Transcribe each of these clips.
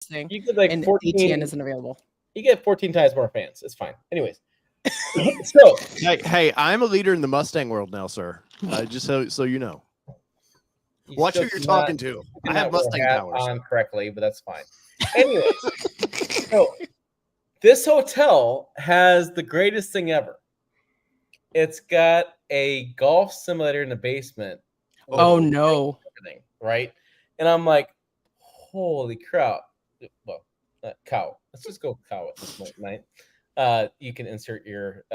thing, You get like and 14. ATN isn't available. You get 14 times more fans. It's fine. Anyways, so hey, I'm a leader in the Mustang world now, sir. Just so you know. Watch who you're talking to. I have Mustang powers on correctly, but that's fine. Anyways, so this hotel has the greatest thing ever. It's got a golf simulator in the basement. Oh no! Everything, right? And I'm like, holy crap! Well, cow. Let's just go cow at this point, right? You can insert your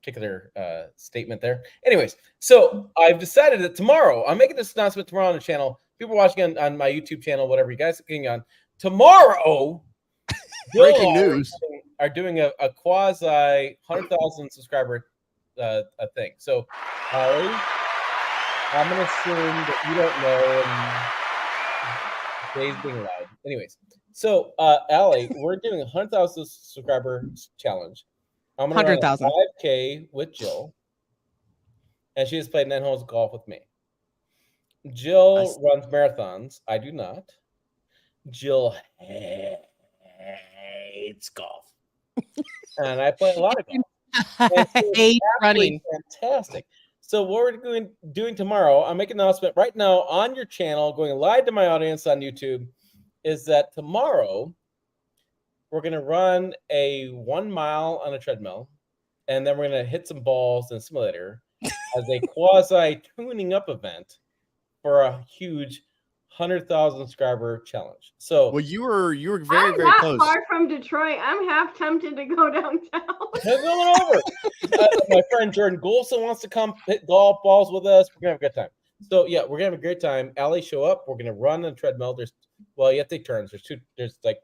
particular statement there. Anyways, so I've decided that tomorrow, I'm making this announcement tomorrow on the channel. People watching on my YouTube channel, whatever you guys are getting on. Tomorrow, breaking news, are doing a quasi 100,000 subscriber a thing. So, Allie, I'm gonna assume that you don't know, and Dave's being loud. Anyways, so Allie, we're doing a 100,000 subscriber challenge. I'm gonna run a 5K with Jill, and she has played 9 holes of golf with me. Jill runs marathons. I do not. Jill hates golf, and I play a lot of golf. I hate running. Fantastic. So what we're doing tomorrow, I'm making an announcement right now on your channel, going live to my audience on YouTube, is that tomorrow we're going to run a 1 mile on a treadmill, and then we're going to hit some balls in a simulator as a quasi tuning up event for a huge 100,000 subscriber challenge. So, well, you were very close. I'm not far from Detroit. I'm half tempted to go downtown. We're going over. My friend Jordan Goulson wants to come hit golf balls with us. We're gonna have a good time. So yeah, we're gonna have a great time. Allie, show up. We're gonna run on a treadmill. You have to take turns. There's like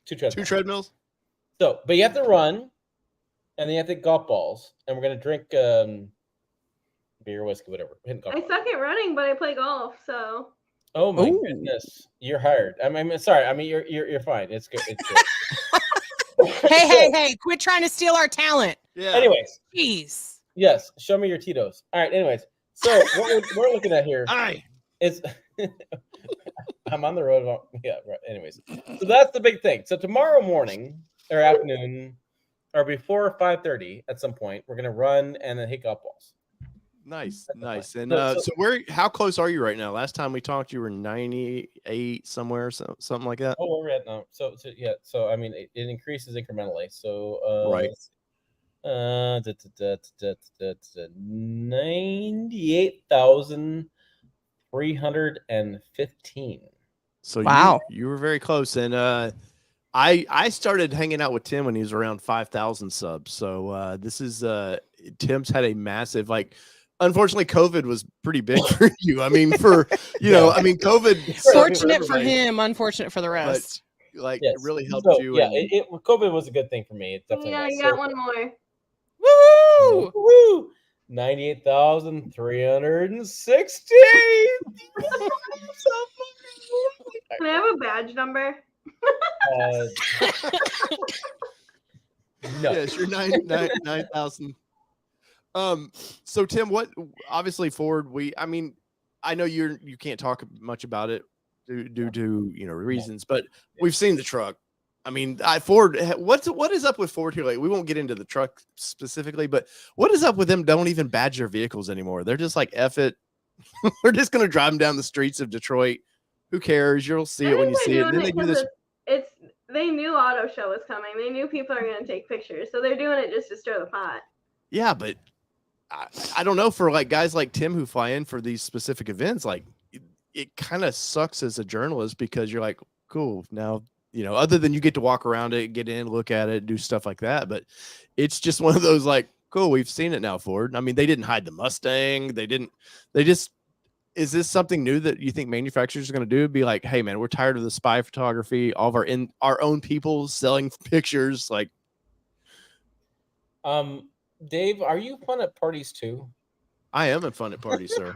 two treadmills. 2 treadmills. So, but you have to run, and then you have to take golf balls, and we're gonna drink beer, whiskey, whatever. I suck at running, but I play golf, so. Oh my goodness, you're hired. I'm sorry. I mean, you're fine. It's good. It's good. Hey! Quit trying to steal our talent. Yeah. Anyways. Jeez. Yes. Show me your Tito's. All right. Anyways. So what we're looking at here is I'm on the road. Yeah. Right. Anyways. So that's the big thing. So tomorrow morning or afternoon or before 5:30 at some point, we're gonna run and then hit golf balls. Nice. And so how close are you right now? Last time we talked, you were 98 somewhere, something like that. Oh, we're at now. So yeah. So I mean, it increases incrementally. So right. 98,315. So wow, you were very close. And I started hanging out with Tim when he was around 5,000 subs. So this is Tim's had a massive Unfortunately, COVID was pretty big for you. I mean, COVID. Fortunate for him, unfortunate for the rest. But, it really helped you. Yeah, COVID was a good thing for me. It definitely you got one more. Woo! Woo! 98,360. Can I have a badge number? No. Yes, you're 9,000. So Tim, obviously Ford, I know you can't talk much about it due to reasons, but we've seen the truck. I mean, Ford, what is up with Ford here? We won't get into the truck specifically, but what is up with them? Don't even badge their vehicles anymore. They're just like, F it. We're just going to drive them down the streets of Detroit. Who cares? You'll see it when you see it. And then they do this. They knew auto show was coming. They knew people are going to take pictures. So they're doing it just to stir the pot. Yeah, but I don't know, for guys like Tim who fly in for these specific events, it kind of sucks as a journalist because you're like, cool, now, other than you get to walk around it, get in, look at it, do stuff like that. But it's just one of those cool, we've seen it now, Ford. I mean, they didn't hide the Mustang. Is this something new that you think manufacturers are going to do? Be like, hey man, we're tired of the spy photography, all of our own people selling pictures. Dave, are you fun at parties too? I am at fun at parties, sir.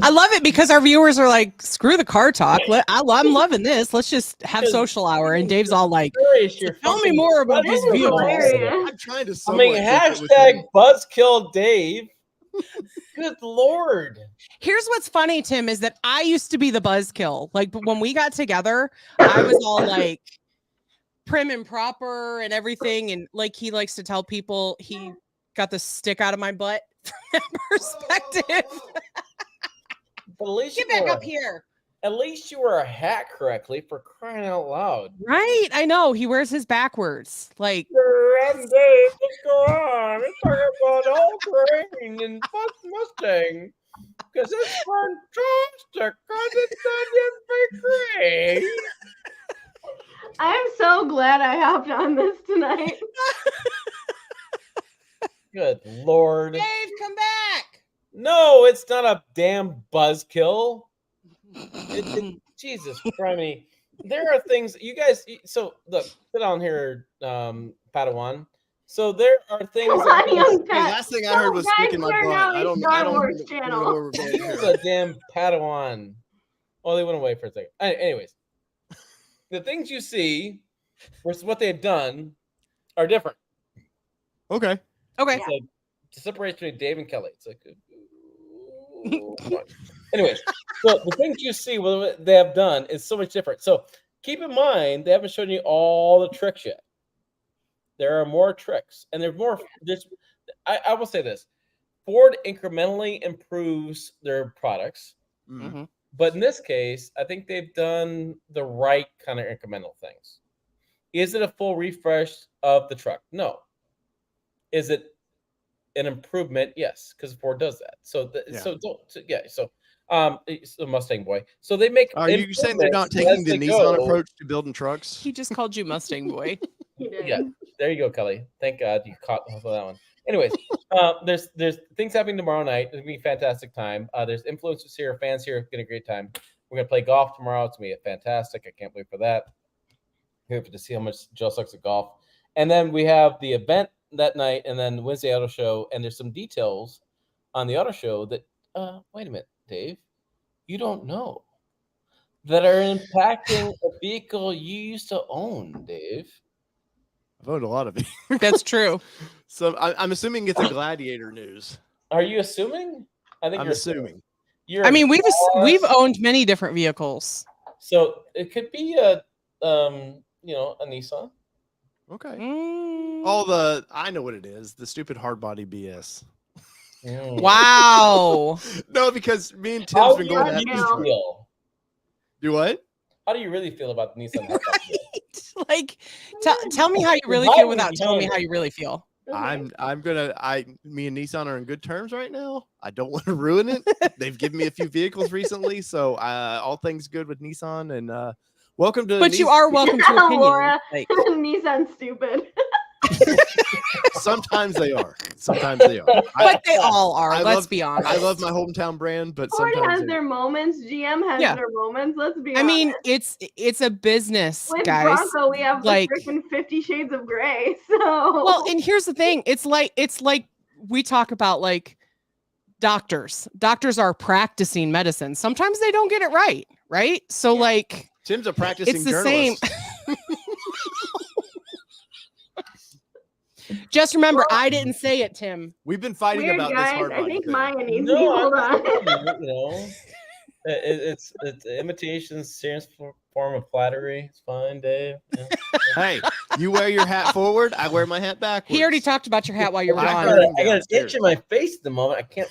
I love it because our viewers are like, screw the car talk. I'm loving this. Let's just have social hour. And Dave's all like, tell me more about these vehicles. I'm trying to. hashtag Buzzkill Dave. Good Lord. Here's what's funny, Tim, is that I used to be the buzzkill. Like when we got together, I was all like prim and proper and everything. And like he likes to tell people he got the stick out of my butt from that perspective. But at least Get back up here. At least you wear a hat correctly, for crying out loud. Right. I know. He wears his backwards. Like, I'm Dave. What's going on? Let's talk about all terrain and Mustang. Because it's fantastic. Because it's such a big great. I'm so glad I hopped on this tonight. Good Lord. Dave, come back. No, it's not a damn buzzkill. Jesus Christ. There are things you guys. So look, sit down here, Padawan. So there are things. Last thing I heard was sticking my butt. I don't know where we're going Here's a damn Padawan. Oh, they went away for a second. Anyways, the things you see versus what they've done are different. Okay. Okay. So, the separation between Dave and Kelly. It's like. Anyways, so the things you see what they have done is so much different. So keep in mind they haven't shown you all the tricks yet. There are more tricks, and there's more. I will say this: Ford incrementally improves their products, but in this case, I think they've done the right kind of incremental things. Is it a full refresh of the truck? No. Is it an improvement? Yes, because Ford does that. So the Mustang boy. So they make. Are you saying they're not taking the Nissan approach to building trucks? He just called you Mustang boy. Yeah, there you go, Kelly. Thank God you caught that one. Anyways, there's things happening tomorrow night. It's gonna be a fantastic time. There's influencers here, fans here. It's gonna be a great time. We're gonna play golf tomorrow. It's gonna be fantastic. I can't wait for that. Happy to see how much Joe sucks at golf. And then we have the event that night, and then Wednesday auto show. And there's some details on the auto show that wait a minute, Dave, you don't know that are impacting a vehicle you used to own, Dave. I've owned a lot of it. That's true. So I'm assuming it's a Gladiator news. Are you assuming? I think I'm assuming. I mean, we've owned many different vehicles. So it could be a Nissan. Okay. I know what it is. The stupid hard body BS. Wow. No, because me and Tim's been going at this. Do what? How do you really feel about the Nissan? Like, tell me how you really feel without telling me how you really feel. Me and Nissan are in good terms right now. I don't want to ruin it. They've given me a few vehicles recently, so all things good with Nissan. And welcome to. But you are welcome to opinion. Laura, Nissan's stupid. Sometimes they are. But they all are. Let's be honest. I love my hometown brand, but Ford sometimes has their moments. GM has their moments. Let's be honest. I mean, it's a business, with guys. Bronco, we have like freaking 50 Shades of Grey. So well, and here's the thing: it's like we talk about like doctors. Doctors are practicing medicine. Sometimes they don't get it right? So like, Tim's a practicing it's the journalist. same. Just remember, I didn't say it, Tim. Weird about guys, this hard body I think thing. Maya needs to hold on. It's imitation, serious form of flattery. It's fine, Dave. Yeah. Hey, you wear your hat forward. I wear my hat backwards. He already talked about your hat while you're gone. I got an itch in my face at the moment. I can't.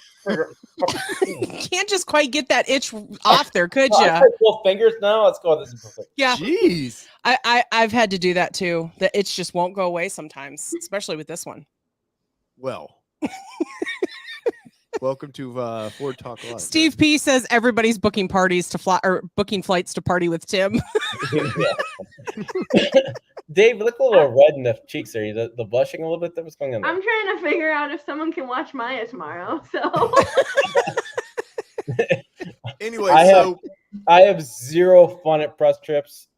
You can't just quite get that itch off there, could you? Both fingers now. Let's go. This is perfect. Yeah. Jeez. I've had to do that too. The itch just won't go away sometimes, especially with this one. Well. Welcome to Ford Talk Live. Steve P says everybody's booking parties to fly or booking flights to party with Tim. Dave, look a little red in the cheeks there. The blushing a little bit. What's going on there? I'm trying to figure out if someone can watch Maya tomorrow. So anyway, I have zero fun at press trips.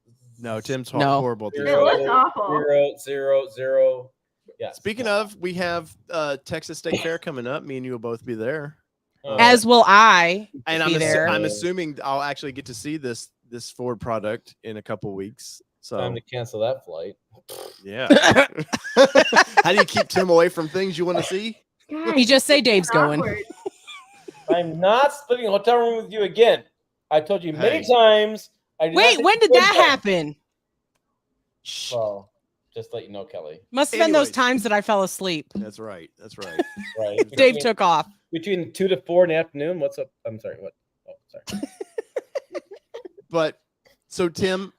No, Tim's horrible. It looks awful. Zero. Yeah. Speaking of, we have Texas State Fair coming up. Me and you will both be there. As will I. And I'm I'm assuming I'll actually get to see this Ford product in a couple weeks. So time to cancel that flight. Yeah. How do you keep Tim away from things you want to see? You just say Dave's going. I'm not splitting a hotel room with you again. I told you many times. I Wait, when did that happen? Shh. Well, just let you know, Kelly. Must have been those Anyways. times that I fell asleep. That's right. That's right. Right. Dave took off. Between 2 to 4 in the afternoon. What's up? I'm sorry. What? Oh, sorry. But so Tim,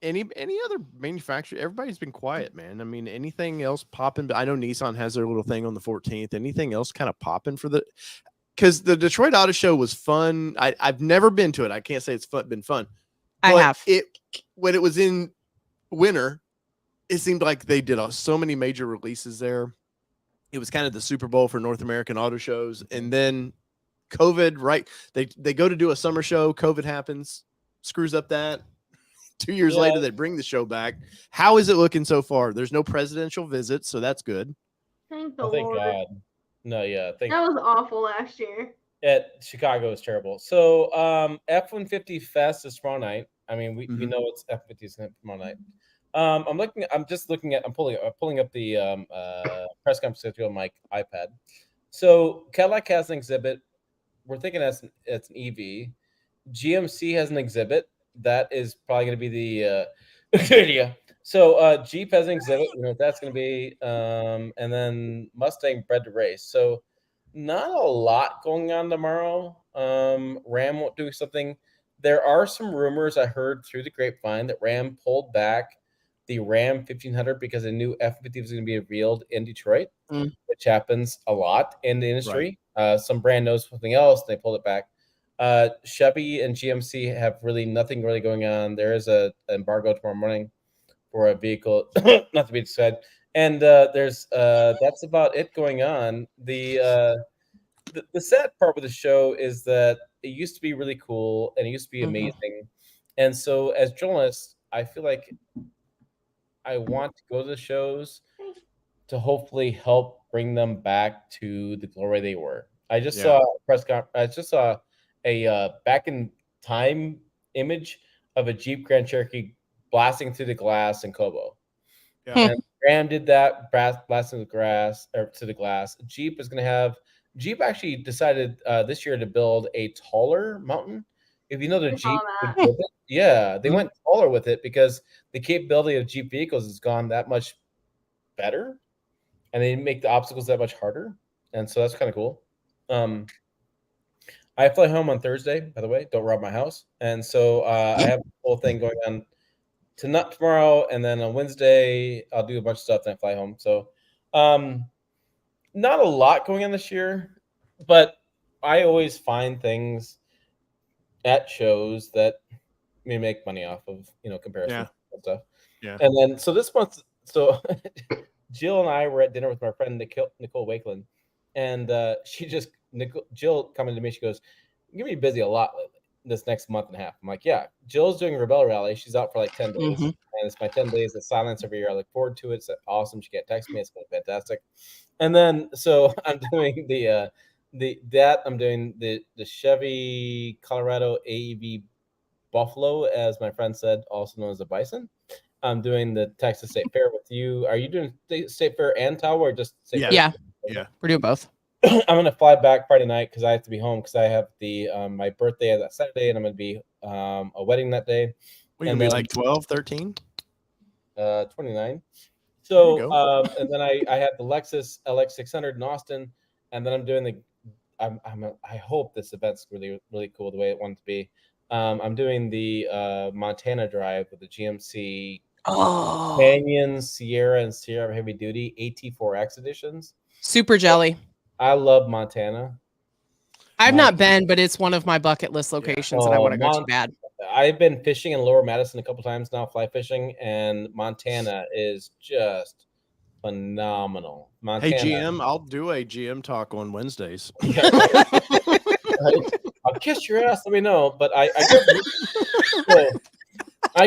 any other manufacturer? Everybody's been quiet, man. I mean, anything else popping? I know Nissan has their little thing on the 14th. Anything else kind of popping for the? Because the Detroit Auto Show was fun. I've never been to it. I can't say it's been fun. I have. When it was in winter, it seemed like they did so many major releases there. It was kind of the Super Bowl for North American auto shows, and then COVID. Right? They go to do a summer show. COVID happens, screws up that. 2 years later, they bring the show back. How is it looking so far? There's no presidential visit, so that's good. Thank the Thank Lord. God. No, yeah. That was awful last year. At Chicago is terrible. So F-150 Fest is tomorrow night. I mean, we know it's F-150 is tomorrow night. I'm pulling up the press conference schedule on my iPad. So Cadillac has an exhibit. We're thinking it's an EV. GMC has an exhibit. That is probably going to be the idea. So Jeep has an exhibit. You know what that's going to be. And then Mustang bred to race. So not a lot going on tomorrow. Ram won't do something. There are some rumors I heard through the grapevine that Ram pulled back the Ram 1500 because a new F-50 was going to be revealed in Detroit, which happens a lot in the industry. Right. Some brand knows something else. They pulled it back. Chevy and GMC have nothing really going on. There is an embargo tomorrow morning for a vehicle, not to be said. And there's that's about it going on. The sad part with the show is that it used to be really cool and it used to be amazing. And so as journalists, I feel like I want to go to the shows to hopefully help bring them back to the glory they were. I just saw a press conference. I just saw a back in time image of a Jeep Grand Cherokee blasting through the glass in Kobo. Yeah. And Ram did that, blasting the glass to the glass. Jeep actually decided this year to build a taller mountain. If you know the Jeep exhibit, they went taller with it because the capability of Jeep vehicles has gone that much better, and they make the obstacles that much harder, and so that's kind of cool. I fly home on Thursday, by the way. Don't rob my house, and so I have a whole thing going on tomorrow, and then on Wednesday I'll do a bunch of stuff, then I fly home. So, not a lot going on this year, but I always find things at shows that we make money off of, comparison and stuff. Yeah. And then so this month, Jill and I were at dinner with my friend Nicole Wakeland, and Jill coming to me, she goes, "You're gonna be busy a lot lately this next month and a half." I'm like, "Yeah." Jill's doing Rebel Rally. She's out for like 10 days, and it's my 10 days of silence every year. I look forward to it. It's awesome. She can't text me. It's been fantastic. And then so I'm doing I'm doing the Chevy Colorado AEV Buffalo, as my friend said, also known as a Bison. I'm doing the Texas State Fair with you. Are you doing State Fair and Tahoe, or just State Fair? Yeah, we're doing both. I'm gonna fly back Friday night because I have to be home because I have my birthday that Saturday, and I'm gonna be a wedding that day. We're gonna be like 12, 13? 29. So and then I have the Lexus LX 600 in Austin, and then I'm doing I hope this event's really, really cool the way it wants to be. I'm doing the Montana drive with the GMC Canyon, Sierra, and Sierra Heavy Duty AT4X editions. Super jelly. I love Montana. I've not been, but it's one of my bucket list locations that I want to go to bad. I've been fishing in Lower Madison a couple times now, fly fishing, and Montana is just phenomenal. Montana. Hey, GM, I'll do a GM talk on Wednesdays. I'll kiss your ass. Let me know. But I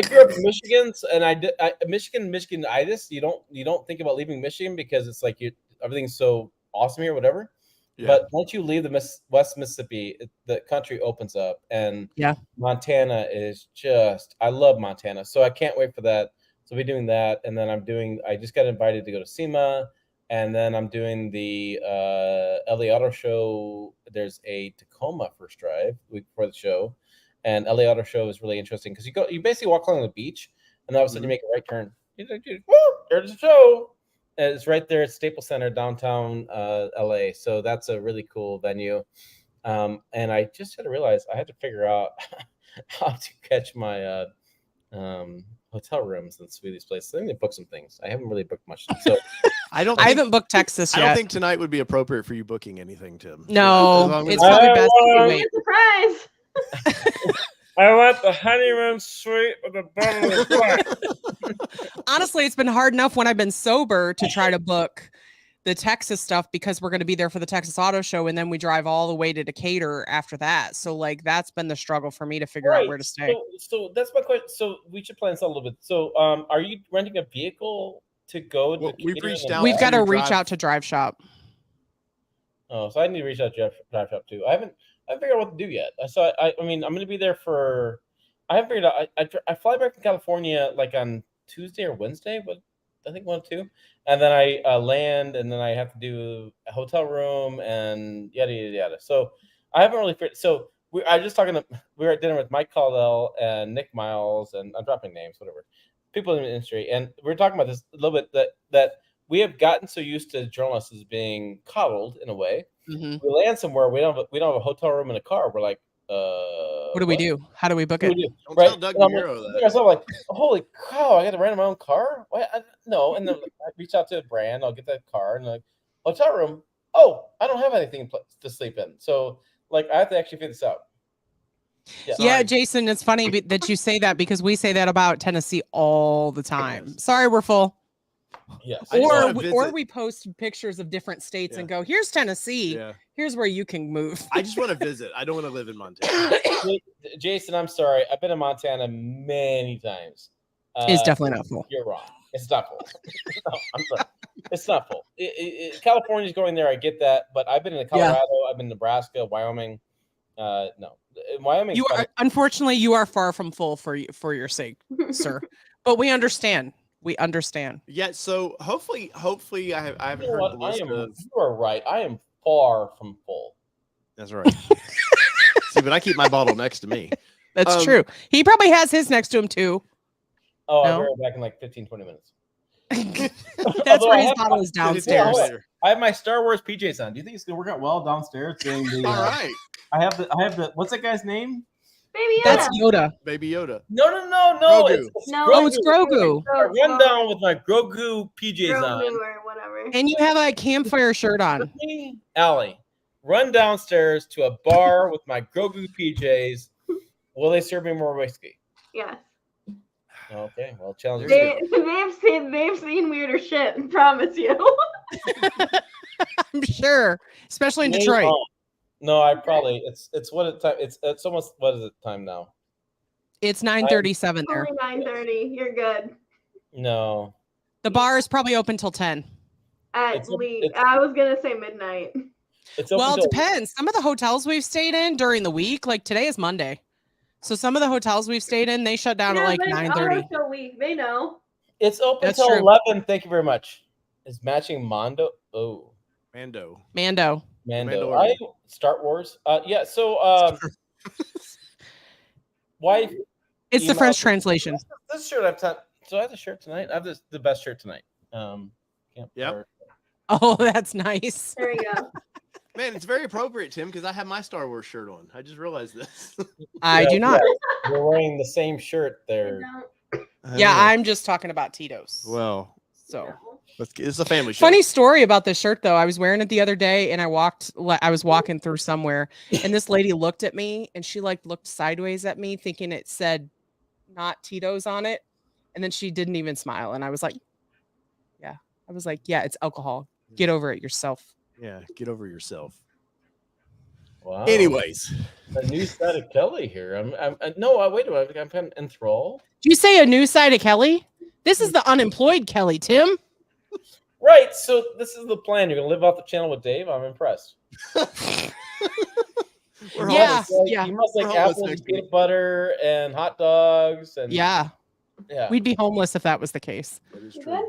grew up in Michigan, and Michigan-itis. You don't think about leaving Michigan because it's like everything's so awesome here, whatever. Yeah. But once you leave the West Mississippi, the country opens up, and Montana is I love Montana, so I can't wait for that. So we'll be doing that, and then I just got invited to go to SEMA. And then I'm doing the LA Auto Show. There's a Tacoma first drive week before the show, and LA Auto Show is really interesting because you basically walk along the beach, and all of a sudden you make a right turn. Woo! There's the show. And it's right there at Staples Center, downtown LA. So that's a really cool venue. And I just had to realize I had to figure out how to catch my hotel rooms in some of these places. I think they booked some things. I haven't really booked much. So I haven't booked Texas I yet. don't think tonight would be appropriate for you booking anything, Tim. No, As long as- it's probably best if you wait. Surprise! I want the honeymoon suite with a bottle of wine. Honestly, it's been hard enough when I've been sober to try to book the Texas stuff because we're going to be there for the Texas Auto Show, and then we drive all the way to Decatur after that. So like that's been the struggle for me to figure out where to stay. So that's my question. So we should plan this out a little bit. So are you renting a vehicle to go to Well, we've Decatur reached and out We've back? got to to reach drive- out to Drive Shop. Oh, so I need to reach out to Drive Shop too. I haven't figured out what to do yet. So I mean I'm going to be there for. I haven't figured out. I fly back from California like on Tuesday or Wednesday, but I think 1 or 2, and then I land, and then I have to do a hotel room and yada yada yada. So I haven't really figured. So I was just talking to. We were at dinner with Mike Caldwell and Nick Miles, and I'm dropping names, whatever, people in the industry, and we were talking about this a little bit that we have gotten so used to journalists as being coddled in a way. Mhm. We land somewhere, we don't have a hotel room in a car. We're like, What do we do? How do we book What it? do we do? Don't Right? tell Doug And I'm Bureau like, that. myself like, holy cow! I got to rent my own car. What? No, and then I reach out to a brand. I'll get that car and like hotel room. Oh, I don't have anything to sleep in. So like, I have to actually figure this out. Yeah, Sorry. Jason, it's funny that you say that because we say that about Tennessee all the time. Sorry, we're full. Yes. I just wanna Or visit. we post pictures of different states Yeah. and go, here's Tennessee. Yeah. Here's where you can move. I just want to visit. I don't want to live in Montana. Jason, I'm sorry. I've been in Montana many times. It's definitely not full. You're wrong. It's not full. No, I'm sorry. It's not full. California's going there. I get that, but I've been in Colorado. I've been in Nebraska, Wyoming. No, Wyoming. You are unfortunately you are far from full for your sake, sir. But we understand. We understand. Yeah. So hopefully I haven't You know heard what? the list of. You are right. I am far from full. That's right. See, but I keep my bottle next to me. That's true. He probably has his next to him too. Oh, No? I'll be right back in like 15, 20 minutes. That's Although where I his have- bottle is It's downstairs. downstairs. I have my Star Wars PJs on. Do you think it's gonna work out well downstairs? Doing the, All right, I have the. What's that guy's name? Baby Yoda. That's Yoda. Baby Yoda. No. Grogu. It's No. Oh, it's Grogu. I run down with my Grogu PJs Grogu on. or whatever. And you have a campfire shirt on. Me, Allie, run downstairs to a bar with my Grogu PJs. Will they serve me more whiskey? Yes. Okay, well, challenge There accepted. They've seen weirder shit. Promise you. I'm sure, especially in Me? Detroit. Oh, no, I probably it's what it time. It's almost what is it time now? It's 9:37 there. Only 9:30. You're good. No, The bar is probably open till 10. At It's- least it's- I was gonna say midnight. it's open Well, it till- depends. Some of the hotels we've stayed in during the week, like today is Monday. So some of the hotels we've stayed in, they shut down at like but it's 9:30. auto show week. They know. It's open That's till true. 11. Thank you very much. Is matching Mondo? Oh, Mando. Mando. Mando. Mandalorian. Star Wars. Yeah. So, wife. It's the email- French translation. This shirt I've done. So I have the shirt tonight. I have the best shirt tonight. Yep. Oh, that's nice. There you go. Man, it's very appropriate, Tim, because I have my Star Wars shirt on. I just realized this. I do not. We're wearing the same shirt They there. don't Yeah, I I'm just talking about Tito's. well, So know. it's a family show. funny story about this shirt though. I was wearing it the other day and I was walking through somewhere and this lady looked at me and she like looked sideways at me thinking it said not Tito's on it. And then she didn't even smile. And I was like, yeah, it's alcohol. Get over it yourself. Yeah, get over yourself. Wow. Anyways, a new side of Kelly here. Wait a minute. I'm kind of enthralled. Do you say a new side of Kelly? This is the unemployed Kelly, Tim. Right. So this is the plan. You're gonna live off the channel with Dave. I'm impressed. we're Yeah. homeless. You must like We're homeless apples, next and peanut butter, and hot dogs, and Yeah, yeah. we'd be homeless if that was the case. That is You true. good?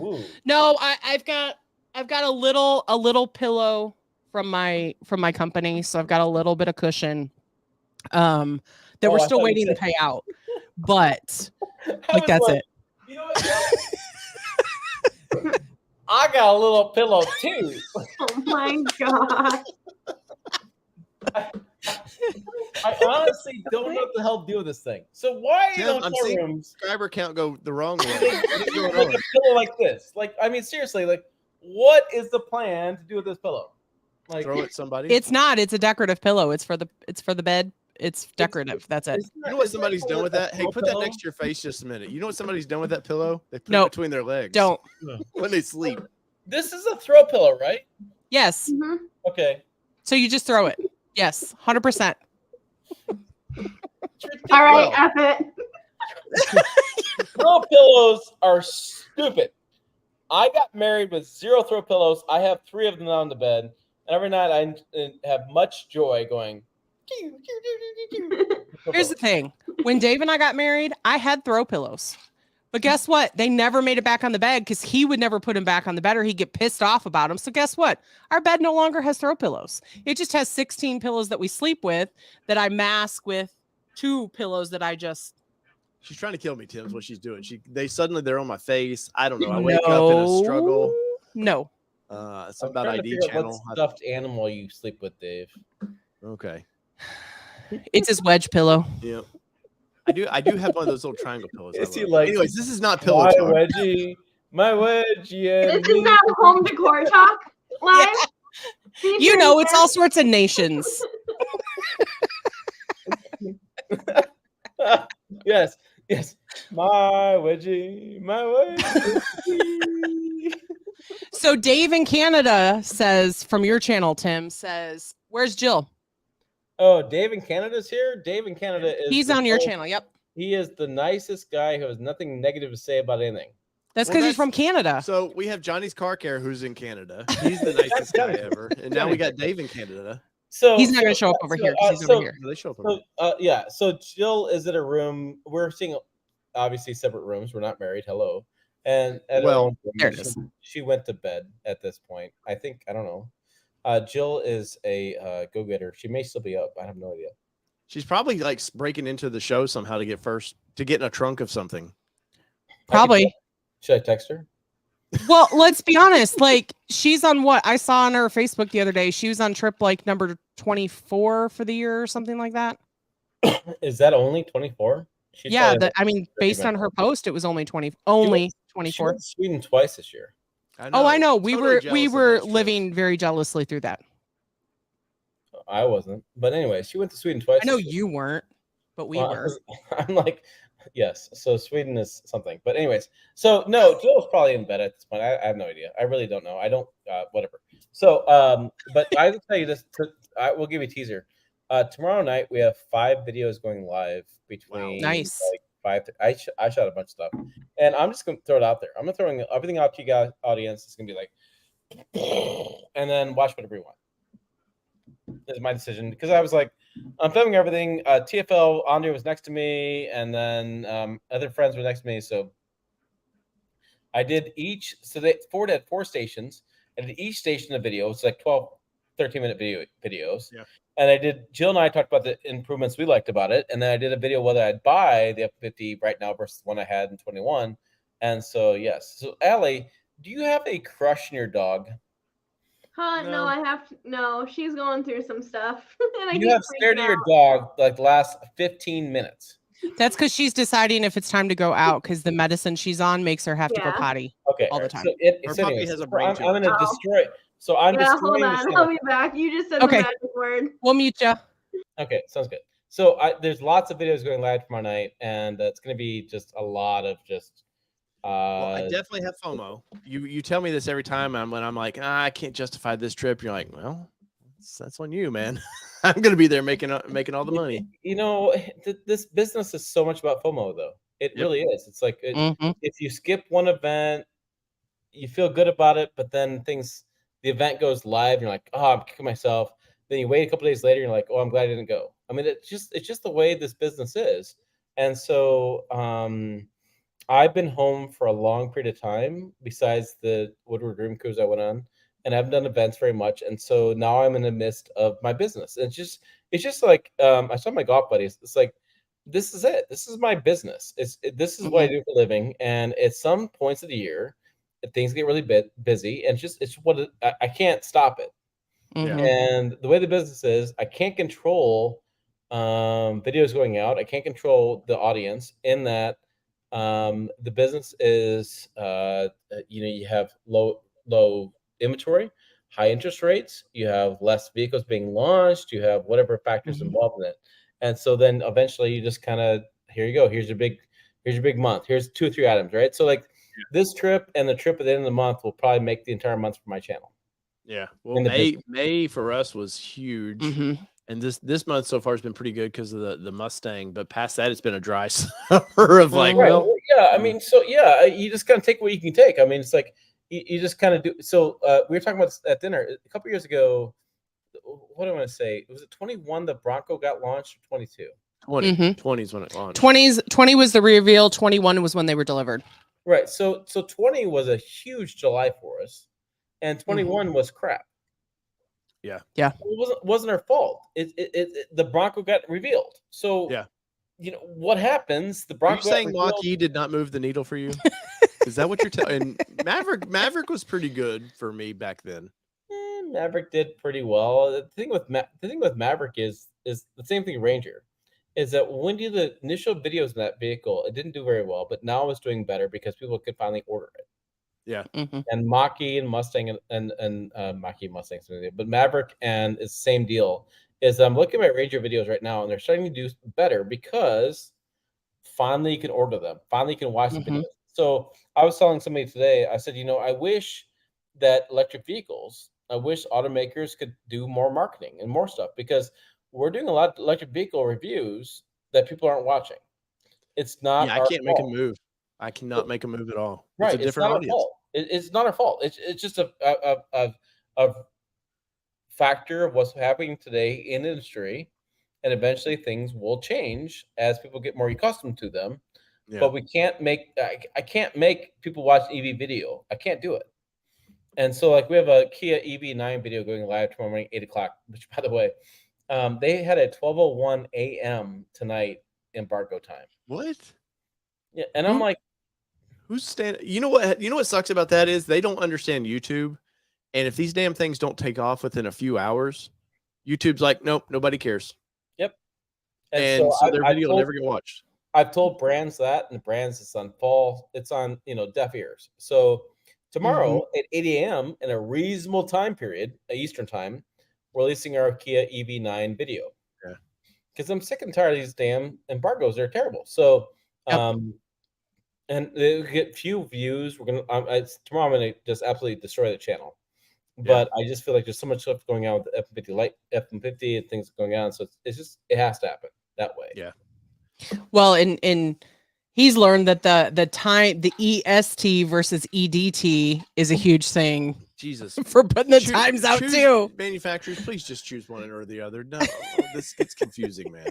Ooh. No, I've got a little pillow from my company, so I've got a little bit of cushion. That Oh, we're I still thought you waiting to said- pay out, but I like was that's it. You know what? I got a little pillow too. Oh my god. I honestly don't know what the hell to do with this thing. So why in Tim, I'm hotel seeing rooms subscriber count go the wrong way. do What is going like on? a pillow like this? Like, I mean, seriously, like, what is the plan to do with this pillow? Like, Throw it somebody. It's not. It's a decorative pillow. It's for the bed. It's decorative. That's it. You know what somebody's done with that? Hey, put that next to your face just a minute. You know what somebody's done with that pillow? They put Nope. it between their legs. Don't. When they sleep. This is a throw pillow, right? Yes. Mhm. Okay. So you just throw it. Yes. 100%. All right, F it. Throw pillows are stupid. I got married with 0 throw pillows. I have 3 of them on the bed. And every night I have much joy going. Here's the thing. When Dave and I got married, I had throw pillows. But guess what? They never made it back on the bed because he would never put him back on the bed or he'd get pissed off about them. So guess what? Our bed no longer has throw pillows. It just has 16 pillows that we sleep with that I mask with 2 pillows that I just... She's trying to kill me, Tim, is what she's doing. They're on my face. I don't know. I wake up in a struggle. No. It's I'm about trying to ID figure out channel. what stuffed animal you sleep with, Dave. Okay. It's his wedge pillow. Yeah. I do have one of those little triangle pillows. I Is he love. like- Anyways, this is not pillow My talk. wedgie, my wedgie. And This is not home decor talk live. You know, it's all sorts of nations. Yes, yes. My wedgie, my wedgie. So Dave in Canada says, from your channel, Tim, says, where's Jill? Oh, Dave in Canada's here. Dave in Canada is. He's on your channel. Yep. He is the nicest guy who has nothing negative to say about anything. That's Well, because he's from Canada. So we have Johnny's Car Care, who's in Canada. He's the nicest guy ever. And now we got Dave in Canada. So He's not going to show up over here because he's over here. They show up over So yeah, so Jill is in a room. We're seeing obviously separate rooms. We're not married. Hello, and at her Well, own room, there it is. She went to bed at this point. I think I don't know. Jill is a go-getter. She may still be up. I have no idea. She's probably like breaking into the show somehow to get in a trunk of something. Probably. Should I text her? Well, let's be honest. Like, she's on what I saw on her Facebook the other day. She was on trip like number 24 for the year or something like that. Is that only 24? Yeah, I mean, based on her post, it was only 24. She went to Sweden twice this year. Oh, I know. We Totally were jealous of were those living very jealously through that. I wasn't, but anyway, she went to Sweden twice. I know this year. you weren't, but we Well, were. I'm like, yes. So Sweden is something, but anyways, so no, Jill's probably in bed at this point. I have no idea. I really don't know. I don't. Whatever. So, but I will tell you this. I will give you a teaser. Tomorrow night we have 5 videos going live between. Nice. Like 5. I shot a bunch of stuff, and I'm just gonna throw it out there. I'm gonna throw everything out to you guys, audience. It's gonna be like, and then watch whatever you want. Is my decision because I was like, I'm filming everything. TFL Andre was next to me, and then other friends were next to me. So I did each. So Ford had 4 stations, and at each station a video. It's like 12, 13-minute videos. Yeah. And I did. Jill and I talked about the improvements we liked about it, and then I did a video whether I'd buy the F50 right now versus the one I had in 21. And so yes. So Allie, do you have a crush in your dog? No, I have to. No, she's going through some stuff. And I You keep have stared freaking at your out. dog like the last 15 minutes. That's because she's deciding if it's time to go out because the medicine she's on makes her have to go Yeah. potty. Okay, All the alright, time. So Her so puppy anyways, has a so brain I'm tumor. going to Oh. destroy. So I'm Yeah, hold destroying the on. show. I'll be back. You just said Okay. the magic word. We'll mute you. Okay, sounds good. So there's lots of videos going live tomorrow night, and it's going to be just a lot of just. Well, I definitely have FOMO. You tell me this every time when I'm like, I can't justify this trip. You're like, well, that's on you, man. I'm gonna be there making all the money. You know, this business is so much about FOMO, though. It really is. It's like Mhm. if you skip one event, you feel good about it, but then the event goes live, and you're like, oh, I'm kicking myself. Then you wait a couple days later, and you're like, oh, I'm glad I didn't go. I mean, it's just the way this business is, and so I've been home for a long period of time, besides the Woodward Dream Cruise I went on, and I haven't done events very much. And so now I'm in the midst of my business. It's just like I saw my golf buddies. It's like this is it. This is my business. This is what I do for a living. And at some points of the year, if things get really busy, and it's what I can't stop it. Mhm. And the way the business is, I can't control videos going out. I can't control the audience in that the business is you have low inventory, high interest rates, you have less vehicles being launched, you have whatever factors Mhm. involved in it. And so then eventually you just kind of, here you go, here's your big month, here's 2 or 3 items, right? So like this trip and the trip at the end of the month will probably make the entire month for my channel. Yeah. Well, In the May for us was huge. Mhm. And this month so far has been pretty good because of the Mustang. But past that, it's been a dry summer of like, Right. well, Yeah. I mean, so yeah, you just kind of take what you can take. I mean, it's like you just kind of do. So we were talking about this at dinner a couple years ago. What do I want to say? Was it 21 the Bronco got launched, or 22? 20. Mhm. 20 is when it launched. 20 was the reveal. 21 was when they were delivered. Right. So 20 was a huge July for us, and 21 was crap. Yeah. Yeah. It wasn't our fault. The Bronco got revealed. So Yeah. you know what happens? The Are Bronco you saying got revealed. Mach-E did not move the needle for you? Is that what you're telling? Maverick was pretty good for me back then. Maverick did pretty well. The thing with Maverick is the same thing Ranger, is that when you do the initial videos in that vehicle, it didn't do very well, but now it's doing better because people could finally order it. Yeah. Mhm. And Mach-E and Mustang and Mach-E Mustang, but Maverick and it's the same deal. Is I'm looking at Ranger videos right now, and they're starting to do better because finally you can order them. Finally you can watch the videos. So I was telling somebody today, I said, I wish that I wish automakers could do more marketing and more stuff, because we're doing a lot of electric vehicle reviews that people aren't watching. It's not Yeah, I our can't make a fault. move. I cannot make a move at all. It's Right. a It's different not our audience. fault. It's not our fault. It's just a factor of what's happening today in the industry, and eventually things will change as people get more accustomed to them. Yeah. But we can't I can't make people watch EV video. I can't do it. And so like we have a Kia EV9 video going live tomorrow morning, 8:00, which by the way, they had a 12:01 a.m. tonight embargo time. What? Yeah, and I'm like, Who's standing? You know what sucks about that is they don't understand YouTube. And if these damn things don't take off within a few hours, YouTube's like, nope, nobody cares. yep. And so their video will never get watched. I've told brands that, and brands it's on deaf ears. So tomorrow at 8 a.m. in a reasonable time period, Eastern time, we're releasing our Kia EV9 video. Yeah. Because I'm sick and tired of these damn embargoes. They're terrible. So and they get few views. We're gonna tomorrow. I'm gonna just absolutely destroy the channel. But I just feel like there's so much stuff going on with the F-150 and things going on. So it has to happen that way. Yeah. Well, and he's learned that the EST versus EDT is a huge thing. Jesus. For putting the times out too. Manufacturers, please just choose one or the other. No, this gets confusing, man.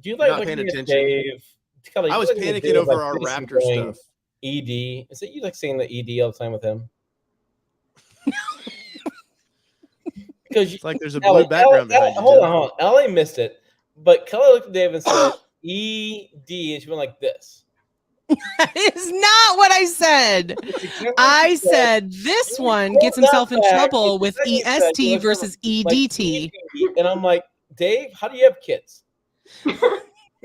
Do you like not paying attention? Dave? Kelly, I was panicking over our Raptor stuff. ED. Is it you like saying the ED all the time with him? Because it's like there's a blue background behind you. Hold on. Ellie missed it, but Kelly looked at Dave and said ED, and she went like this. That is not what I said. I said this one gets himself in trouble with EST versus EDT. And I'm like, Dave, how do you have kids?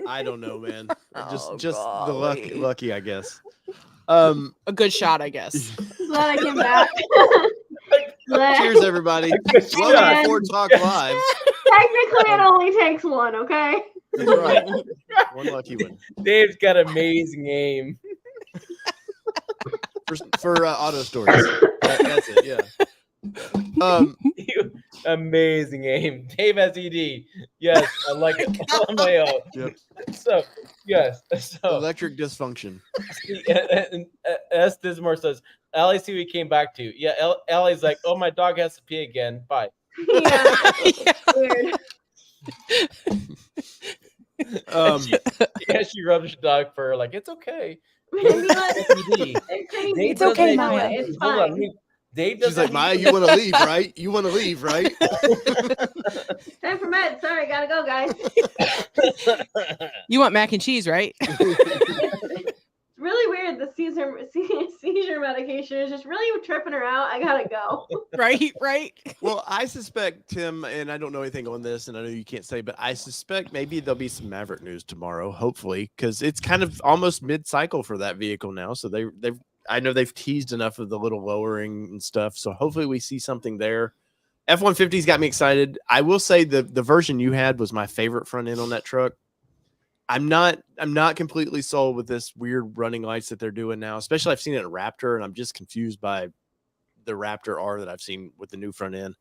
I don't know, man. Just the lucky, I guess. A good shot, I guess. Glad I came back. Cheers, everybody. Welcome to Ford Talk Live. Technically, it only takes one, okay? That's right. One lucky one. Dave's got amazing aim. For auto stores. That's it, yeah. Amazing aim. Dave has ED. Yes, I like it. On my own. Yep. So, yes. So electric dysfunction. And S. Dismore says, Allie, see we came back to. Yeah, Allie's like, oh, my dog has to pee again. Bye. Yeah. Weird. Yeah, she rubs your dog fur like it's okay. Maybe like, Dave they're crazy. It's but okay, they know Maya. it. It's Hold on. fine. Dave She's like, Maya, you want to leave, right? You want to leave, right? Time for med. Sorry, gotta go, guys. You want mac and cheese, right? It's really weird. The seizure medication is just really tripping her out. I gotta go. Right. Well, I suspect, Tim, and I don't know anything on this, and I know you can't say, but I suspect maybe there'll be some Maverick news tomorrow, hopefully, because it's kind of almost mid-cycle for that vehicle now. So I know they've teased enough of the little lowering and stuff. So hopefully we see something there. F-150's got me excited. I will say the version you had was my favorite front end on that truck. I'm not completely sold with this weird running lights that they're doing now, especially I've seen it in Raptor, and I'm just confused by the Raptor R that I've seen with the new front end.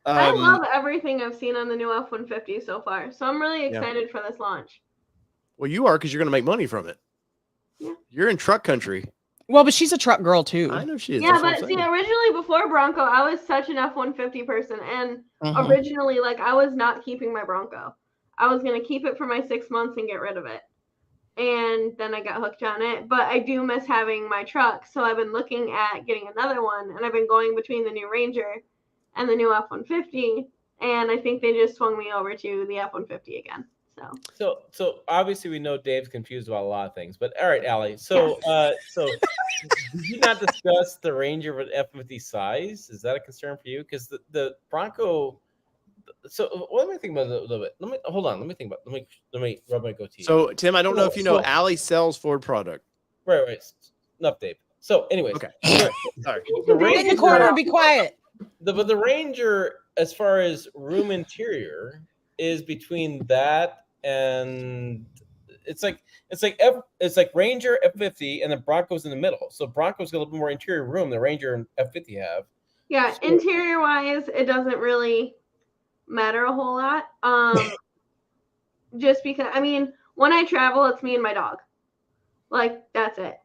I love everything I've seen on the new F-150 so far. So I'm really Yeah. excited for this launch. Well, you are, because you're going to make money from it. Yeah. You're in truck country. Well, but she's a truck girl too. I know she is. Yeah, That's what but I'm see, saying. originally before Bronco, I was such an F-150 person, and originally, like, I was not keeping my Bronco. I was gonna keep it for my 6 months and get rid of it, and then I got hooked on it. But I do miss having my truck, so I've been looking at getting another one, and I've been going between the new Ranger and the new F-150, and I think they just swung me over to the F-150 again. So obviously we know Dave's confused about a lot of things, but all right, Allie. So did you not discuss the Ranger with F-150 size? Is that a concern for you? Because the Bronco. So let me think about it a little bit. Let me think about it. Let me rub my goatee. So, Tim, I don't know if you know, Allie sells Ford product. Right. Enough, Dave. So, anyways, okay. Sorry. Get in the corner and be quiet. But the Ranger, as far as room interior, is between that and it's like Ranger F-50 and the Bronco's in the middle. So Bronco's got a little bit more interior room than Ranger and F-50 have. Yeah, So, interior wise, it doesn't really matter a whole lot. Just because, I mean, when I travel, it's me and my dog. Like, that's it.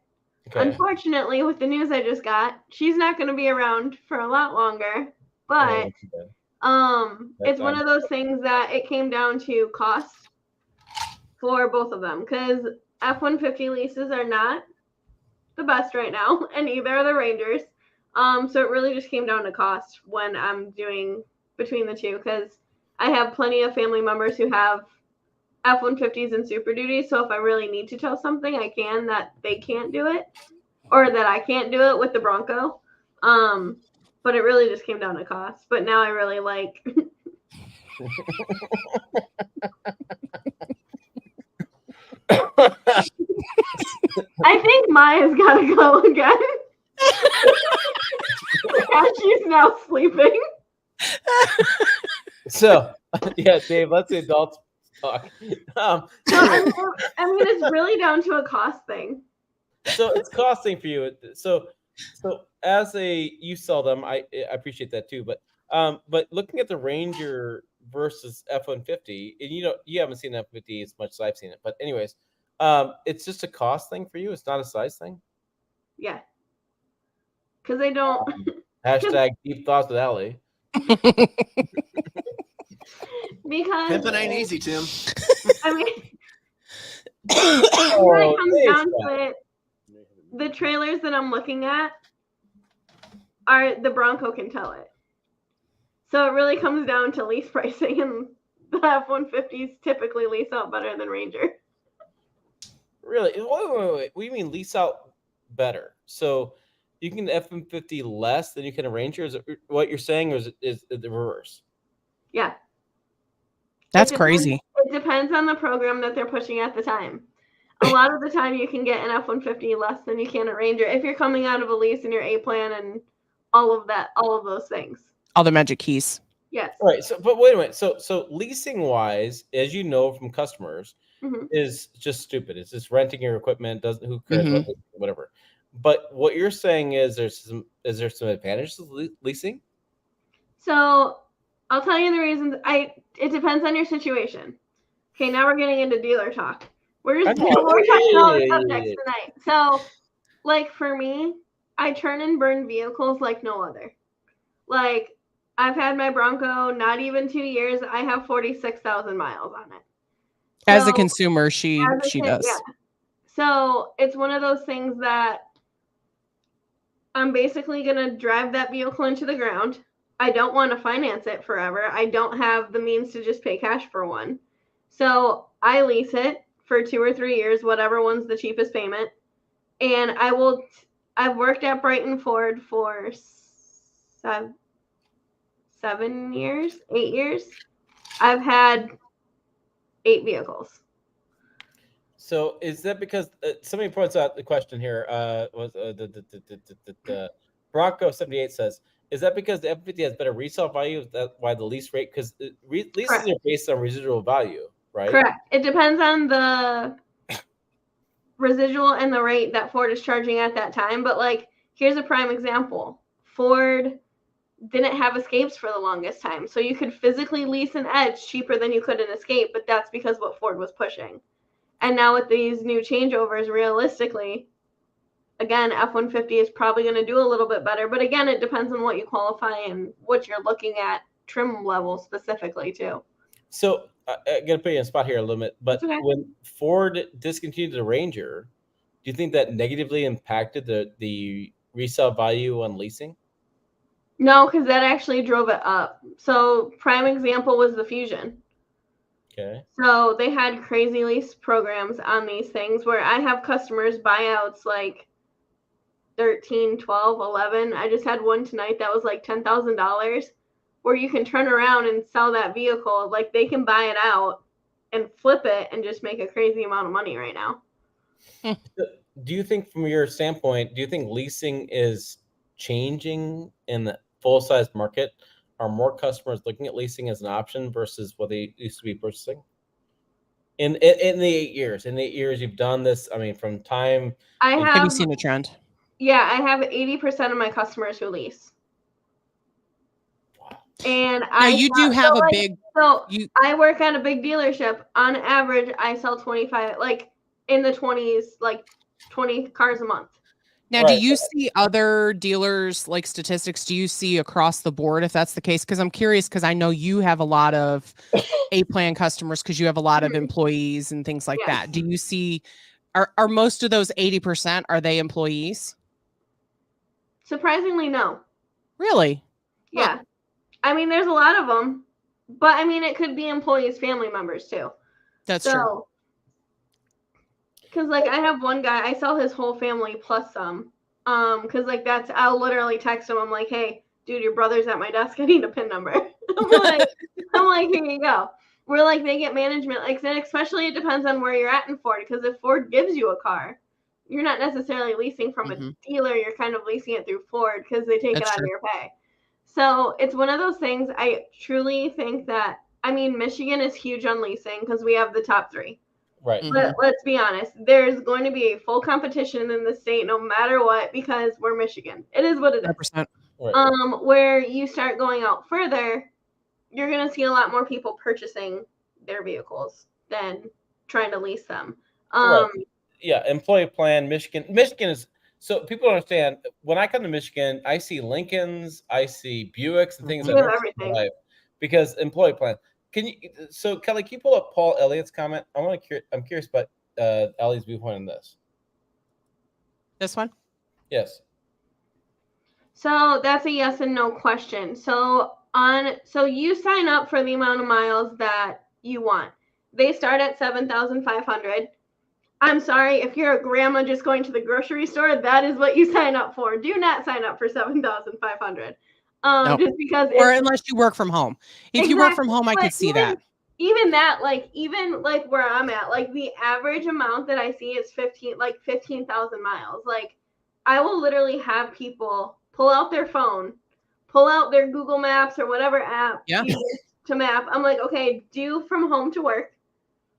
Okay. Unfortunately, with the news I just got, she's not going to be around for a lot longer. But it's one of those things that it came down to cost for both of them, because F-150 leases are not the best right now, and neither are the Rangers. So it really just came down to cost when I'm doing between the two, because I have plenty of family members who have F-150s and Super Duties. So if I really need to tow something, I can, that they can't do it, or that I can't do it with the Bronco. But it really just came down to cost. But now I really like. I think Maya's got to go again. And she's now sleeping. So, yeah, Dave, let's the adults talk. So, I mean, it's really down to a cost thing. So it's costing for you. So as you sell them, I appreciate that too. But looking at the Ranger versus F-150, and you haven't seen F-150 as much as I've seen it. But anyways, it's just a cost thing for you. It's not a size thing. Yeah. Because they don't. Hashtag deep thoughts with Allie. Because pimping ain't easy, Tim. I mean, when it comes down to it, the trailers that I'm looking at are the Bronco can tow it. So it really comes down to lease pricing, and the F-150s typically lease out better than Ranger. Really? Wait. What do you mean lease out better? So you can F-150 less than you can a Ranger? Is it what you're saying, or is it the reverse? Yeah. That's crazy. It depends on the program that they're pushing at the time. A lot of the time you can get an F-150 less than you can a Ranger if you're coming out of a lease and your A-plan and all of those things. All the magic keys. Yes. All right. So, but wait a minute. So leasing wise, as you know from customers, is just stupid. It's just renting your equipment. Who cares? Whatever. But what you're saying is there some advantages to leasing? So I'll tell you the reasons. It depends on your situation. Okay, now we're getting into dealer talk. We're talking all the subjects tonight. So, like for me, I turn and burn vehicles like no other. Like I've had my Bronco not even 2 years. I have 46,000 miles on it. As a So, consumer, she does. Yeah. So it's one of those things that I'm basically going to drive that vehicle into the ground. I don't want to finance it forever. I don't have the means to just pay cash for one. So I lease it for 2 or 3 years, whatever one's the cheapest payment. And I've worked at Brighton Ford for 7 years, 8 years. I've had 8 vehicles. So is that because somebody points out the question here? Was the Bronco 78 says, is that because the F-50 has better resale value? Is that why the lease rate? Because leases Correct. are based on residual value, right? Correct. It depends on the residual and the rate that Ford is charging at that time. But like, here's a prime example. Ford didn't have Escapes for the longest time. So you could physically lease an Edge cheaper than you could an Escape, but that's because what Ford was pushing. And now with these new changeovers, realistically, again, F-150 is probably going to do a little bit better. But again, it depends on what you qualify and what you're looking at trim level specifically too. So I'm going to put you in a spot here a little bit. But okay. When Ford discontinued the Ranger, do you think that negatively impacted the resale value on leasing? No, because that actually drove it up. So prime example was the Fusion. Okay. So they had crazy lease programs on these things where I have customers buyouts like 13, 12, 11. I just had one tonight that was like $10,000 where you can turn around and sell that vehicle. Like they can buy it out and flip it and just make a crazy amount of money right now. Do you think from your standpoint, do you think leasing is changing in the full-size market? Are more customers looking at leasing as an option versus what they used to be purchasing? In the 8 years, you've done this. I mean, from time. Have you seen the trend? Yeah, I have 80% of my customers who lease. And you do have a big. So I work at a big dealership. On average, I sell 25, like in the 20s, like 20 cars a month. Now, do you see other dealers, like statistics, do you see across the board if that's the case? Because I'm curious, because I know you have a lot of A-Plan customers because you have a lot of employees and things like that. Do you see, are most of those 80%, are they employees? Surprisingly, no. Really? Yeah. Huh. I mean, there's a lot of them, but I mean, it could be employees, family members too. That's true. Because like I have one guy, I sell his whole family plus some. Because like I'll literally text him. I'm like, hey, dude, your brother's at my desk. I need a PIN number. I'm like, here you go. We're like, they get management. Like, especially it depends on where you're at in Ford. Because if Ford gives you a car, you're not necessarily leasing from a dealer. You're kind of leasing it through Ford because they take it out of your pay. So it's one of those things. I truly think that, I mean, Michigan is huge on leasing because we have the top 3. Right. But let's be honest. There's going to be a full competition in the state no matter what because we're Michigan. It is what it is. 100%. Right. Where you start going out further, you're going to see a lot more people purchasing their vehicles than trying to lease them. Right. Yeah, employee plan, Michigan is, so people understand, when I come to Michigan, I see Lincolns, I see Buicks and things like that. Because employee plan. So Kelly, can you pull up Paul Elliott's comment? I'm curious about Ellie's viewpoint on this. This one? Yes. So that's a yes and no question. So you sign up for the amount of miles that you want. They start at 7,500. I'm sorry, if you're a grandma just going to the grocery store, that is what you sign up for. Do not sign up for 7,500. Nope. Just because, or unless you work from home. If you work from home, I could see that. Even that, like even like where I'm at, like the average amount that I see is 15,000 miles. Like I will literally have people pull out their phone, pull out their Google Maps or whatever app to map. I'm like, okay, do from home to work.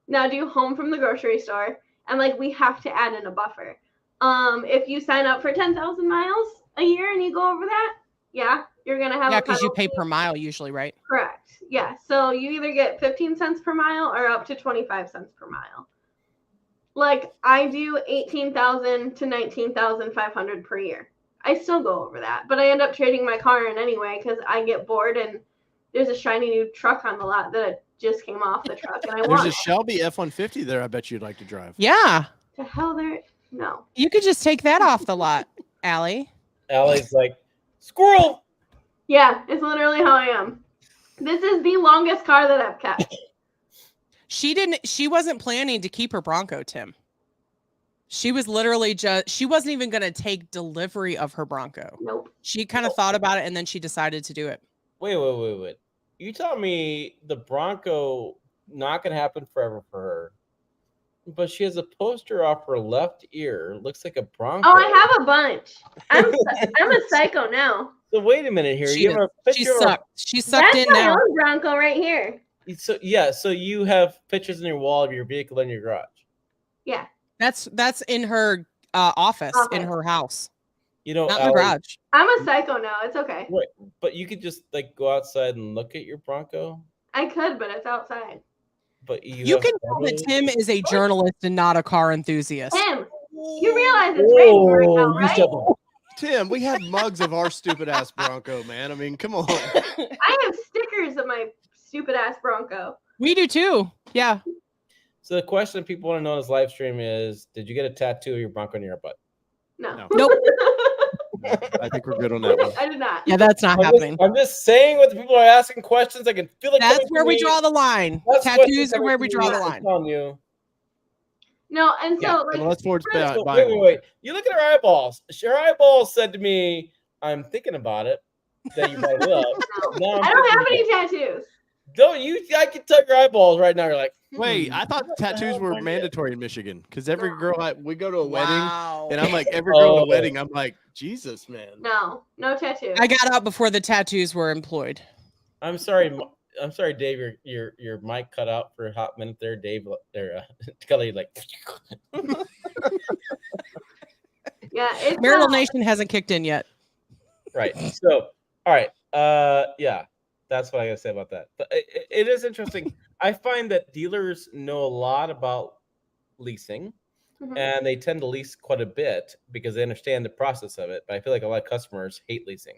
Now do home from the grocery store. And like we have to add in a buffer. If you sign up for 10,000 miles a year and you go over that, you're gonna have because you pay per mile usually, right? Correct. Yeah. So you either get 15 cents per mile or up to 25 cents per mile. Like I do 18,000 to 19,500 per year. I still go over that, but I end up trading my car in anyway because I get bored and there's a shiny new truck on the lot that just came off the truck, and I There's want a it. Shelby F-150 there. I bet you'd like to drive. Yeah. The hell there? No. You could just take that off the lot, Allie. Allie's like, squirrel. Yeah, it's literally how I am. This is the longest car that I've kept. She wasn't planning to keep her Bronco, Tim. She was literally she wasn't even going to take delivery of her Bronco. Nope. She kind of thought about it and then she decided to do it. Wait. You tell me the Bronco not going to happen forever for her, but she has a poster off her left ear. Looks like a Bronco. Oh, I have a bunch. I'm a psycho now. So wait a minute here. You have a picture of She's sucked That's in my now. own Bronco right here. so yeah, so you have pictures in your wall of your vehicle in your garage. Yeah. That's in her office in her house. You know, Not in the garage. I'm a psycho now. It's okay. Right, but you could just like go outside and look at your Bronco. I could, but it's outside. But You can tell that Tim is a journalist and not a car enthusiast. Tim, you realize it's raining right now, right? Tim, we have mugs of our stupid ass Bronco, man. I mean, come on. I have stickers of my stupid ass Bronco. We do too. Yeah. So the question people want to know on this live stream is, did you get a tattoo of your Bronco in your butt? No. Nope. I think we're good on that one. I did not. Yeah, that's not happening. I'm just saying what the people are asking questions. I can feel it. That's where we draw the line. Tattoos are where we draw the line. You. No, and so like let's forward wait. You look at her eyeballs. Her eyeballs said to me, "I'm thinking about it." That you brought it up. no, I don't have any tattoos. Don't you? I can tell your eyeballs right now. You're like, wait, I thought tattoos were mandatory in Michigan because every girl we go to a wedding, and I'm like, every girl at a wedding, I'm like, Jesus, man. No tattoo. I got out before the tattoos were employed. I'm sorry, Dave. Your mic cut out for a hot minute there, Dave. There, Kelly, like. Yeah, it's Marital Nation hasn't kicked in yet. Right. So, all right. Yeah. That's what I gotta say about that. But it is interesting. I find that dealers know a lot about leasing, and they tend to lease quite a bit because they understand the process of it. But I feel like a lot of customers hate leasing.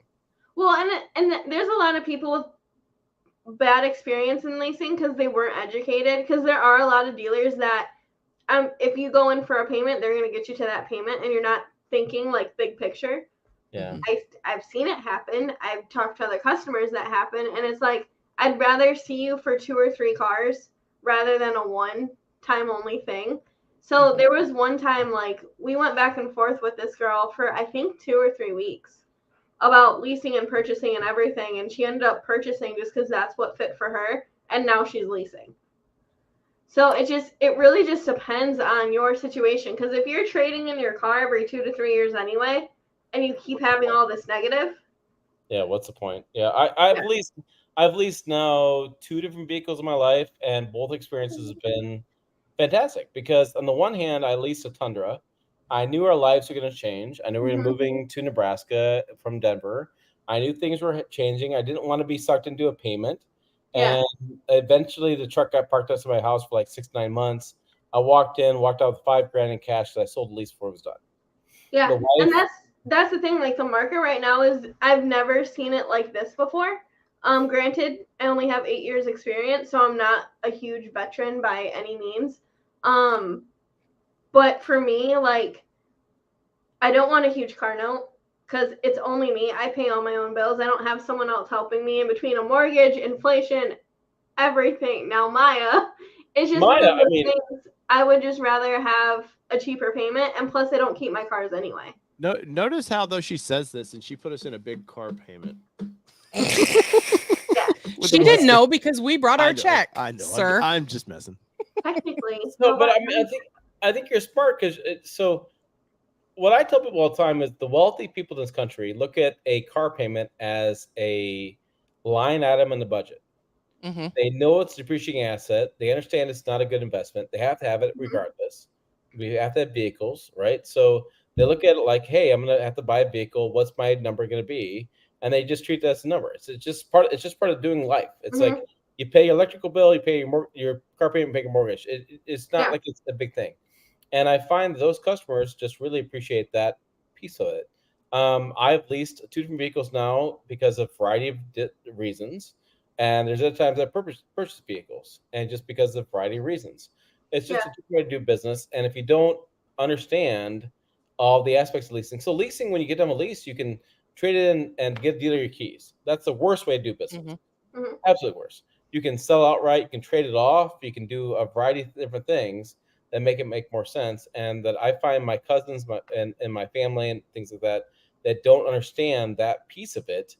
Well, and there's a lot of people with bad experience in leasing because they weren't educated. Because there are a lot of dealers that, if you go in for a payment, they're gonna get you to that payment, and you're not thinking like big picture. Yeah. I've seen it happen. I've talked to other customers that happen, and it's like I'd rather see you for 2 or 3 cars rather than a one-time only thing. So there was one time like we went back and forth with this girl for I think 2 or 3 weeks about leasing and purchasing and everything, and she ended up purchasing just because that's what fit for her, and now she's leasing. So it really just depends on your situation, because if you're trading in your car every 2 to 3 years anyway, and you keep having all this negative. Yeah, what's the point? Yeah, I've leased now 2 different vehicles in my life, and both experiences have been fantastic because on the one hand, I leased a Tundra. I knew our lives were going to change. I knew we were moving to Nebraska from Denver. I knew things were changing. I didn't want to be sucked into a payment. Yeah. And eventually the truck got parked outside my house for like 6-9 months. I walked out with $5,000 in cash that I sold the lease before it was done. Yeah, and that's the thing. Like the market right now is I've never seen it like this before. Granted, I only have 8 years experience, so I'm not a huge veteran by any means. But for me, like, I don't want a huge car note because it's only me. I pay all my own bills. I don't have someone else helping me in between a mortgage, inflation, everything. Now, Maya, it's just one of those things. I would just rather have a cheaper payment, and plus, I don't keep my cars anyway. No, notice how though she says this, and she put us in a big car payment. She didn't know because we brought our check. I know, sir. I'm just messing. Technically, no, but I think you're smart because so. What I tell people all the time is the wealthy people in this country look at a car payment as a line item in the budget. Mm-hmm. They know it's a depreciating asset. They understand it's not a good investment. They have to have it regardless. We have to have vehicles, right? So they look at it like, hey, I'm going to have to buy a vehicle. What's my number going to be? And they just treat that as a number. It's just part of doing life. It's like you pay your electrical bill, you pay your car payment, pay your mortgage. It's not like it's a big thing. And I find those customers just really appreciate that piece of it. I've leased 2 different vehicles now because of a variety of reasons. and there's other times I purchase vehicles, and just because of a variety of reasons. It's just a different way to do business, and if you don't understand all the aspects of leasing, so leasing, when you get done a lease, you can trade it in and give the dealer your keys. That's the worst way to do business. Absolutely worst. You can sell outright, you can trade it off, you can do a variety of different things that make it make more sense. And that I find my cousins and my family and things like that don't understand that piece of it,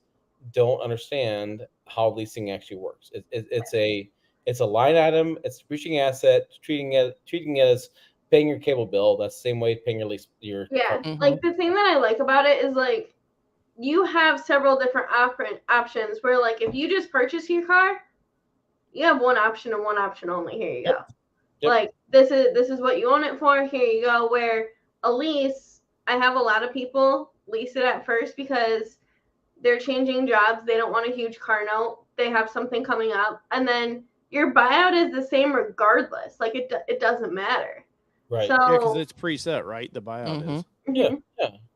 don't understand how leasing actually works. It's a line item, it's a depreciating asset, treating it as paying your cable bill. That's the same way paying your lease. Like the thing that I like about it is like you have several different options where like if you just purchase your car, you have one option and one option only. Here you go. Yep. Like this is what you own it for. Here you go. Where a lease, I have a lot of people lease it at first because they're changing jobs. They don't want a huge car note. They have something coming up, and then your buyout is the same regardless. Like it doesn't matter. Right. So, yeah, because it's preset, right? The buyout is. Yeah.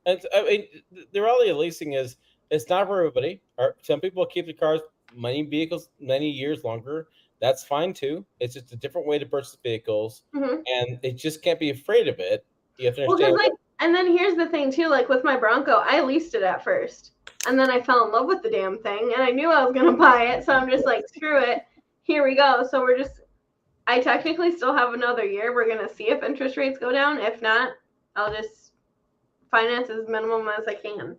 And I mean, the reality of leasing is it's not for everybody. Some people keep the cars, vehicles, many years longer. That's fine too. It's just a different way to purchase vehicles, and they just can't be afraid of it. You have to understand. Well, and then here's the thing too. Like with my Bronco, I leased it at first, and then I fell in love with the damn thing, and I knew I was gonna buy it. So I'm just like, screw it. Here we go. So I technically still have another year. We're gonna see if interest rates go down. If not, I'll just finance as minimum as I can.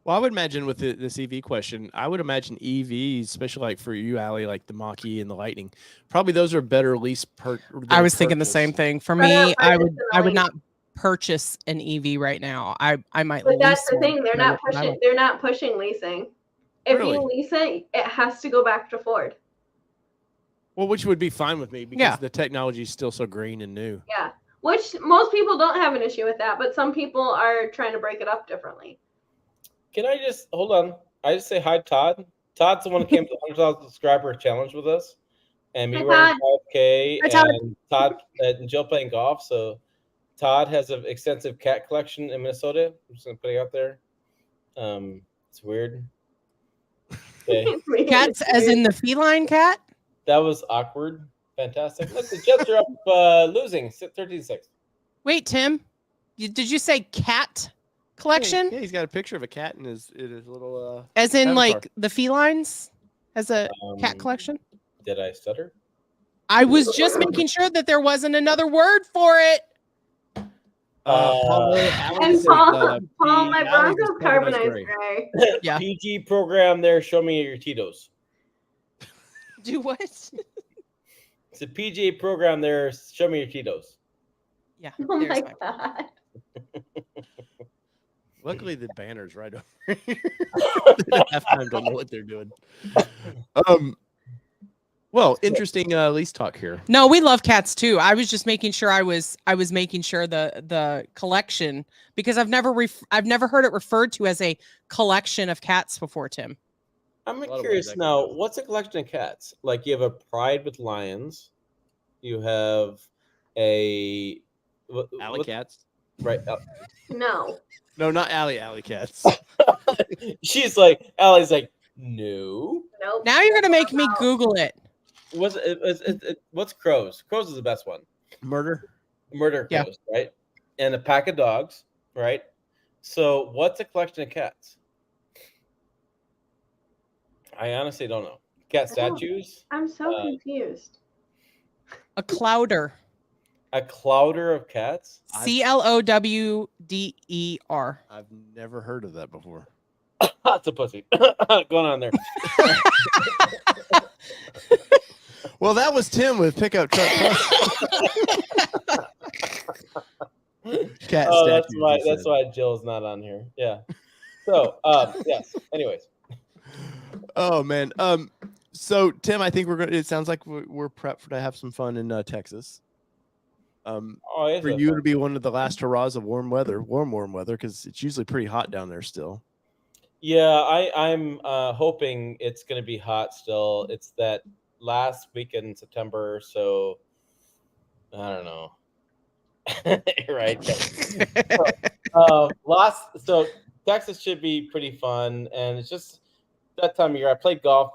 Well, I would imagine with this EV question, I would imagine EVs, especially like for you, Allie, like the Mach-E and the Lightning, probably those are better lease I was thinking the same thing. For me, I would not purchase an EV right now. I might. But that's the thing; they're not pushing leasing. If you lease it, it has to go back to Ford. Well, which would be fine with me because the technology is still so green and new. Yeah, which most people don't have an issue with that, but some people are trying to break it up differently. Can I just hold on? I just say hi, Todd. Todd's the one who came to the 100,000 subscriber challenge with us, and me running 5K, and Todd and Jill playing golf. So Todd has an extensive cat collection in Minnesota. I'm just gonna put it out there. It's weird. Okay. Cats, as in the feline cat. That was awkward. Fantastic. Look, the Jets are up losing 13-6. Wait, Tim, did you say cat collection? Yeah, he's got a picture of a cat in his little. As in, like the felines, as a cat collection. Did I stutter? I was just making sure that there wasn't another word for it. Paul, my Bronco's carbonized gray. Yeah. PG program there. Show me your Tito's. Do what? It's a PGA program there. Show me your Tito's. Yeah. Oh my God. Luckily, the banner's right over here. Halftime don't know what they're doing. Well, interesting lease talk here. No, we love cats too. I was just making sure I was making sure the collection, because I've never heard it referred to as a collection of cats before, Tim. I'm curious now. What's a collection of cats? Like you have a pride with lions. You have a alley cats, right? No, not alley cats. She's like, Allie's like, no. Nope. Now you're gonna make me Google it. What's crows? Crows is the best one. Murder crows, right? And a pack of dogs, right? So what's a collection of cats? I honestly don't know. Cat statues? I'm so confused. A clowder. A clowder of cats? CLOWDER. I've never heard of that before. That's a pussy. Going on there. Well, that was Tim with Pickup Truck Cat statues. That's why Jill's not on here. Yeah. So, yes. Anyways. Oh man. So Tim, I think it sounds like we're prepped to have some fun in Texas. For you to be one of the last hurrahs of warm weather, because it's usually pretty hot down there still. Yeah, I'm hoping it's going to be hot still. It's that last weekend in September, so I don't know. Right. So Texas should be pretty fun, and it's just that time of year. I played golf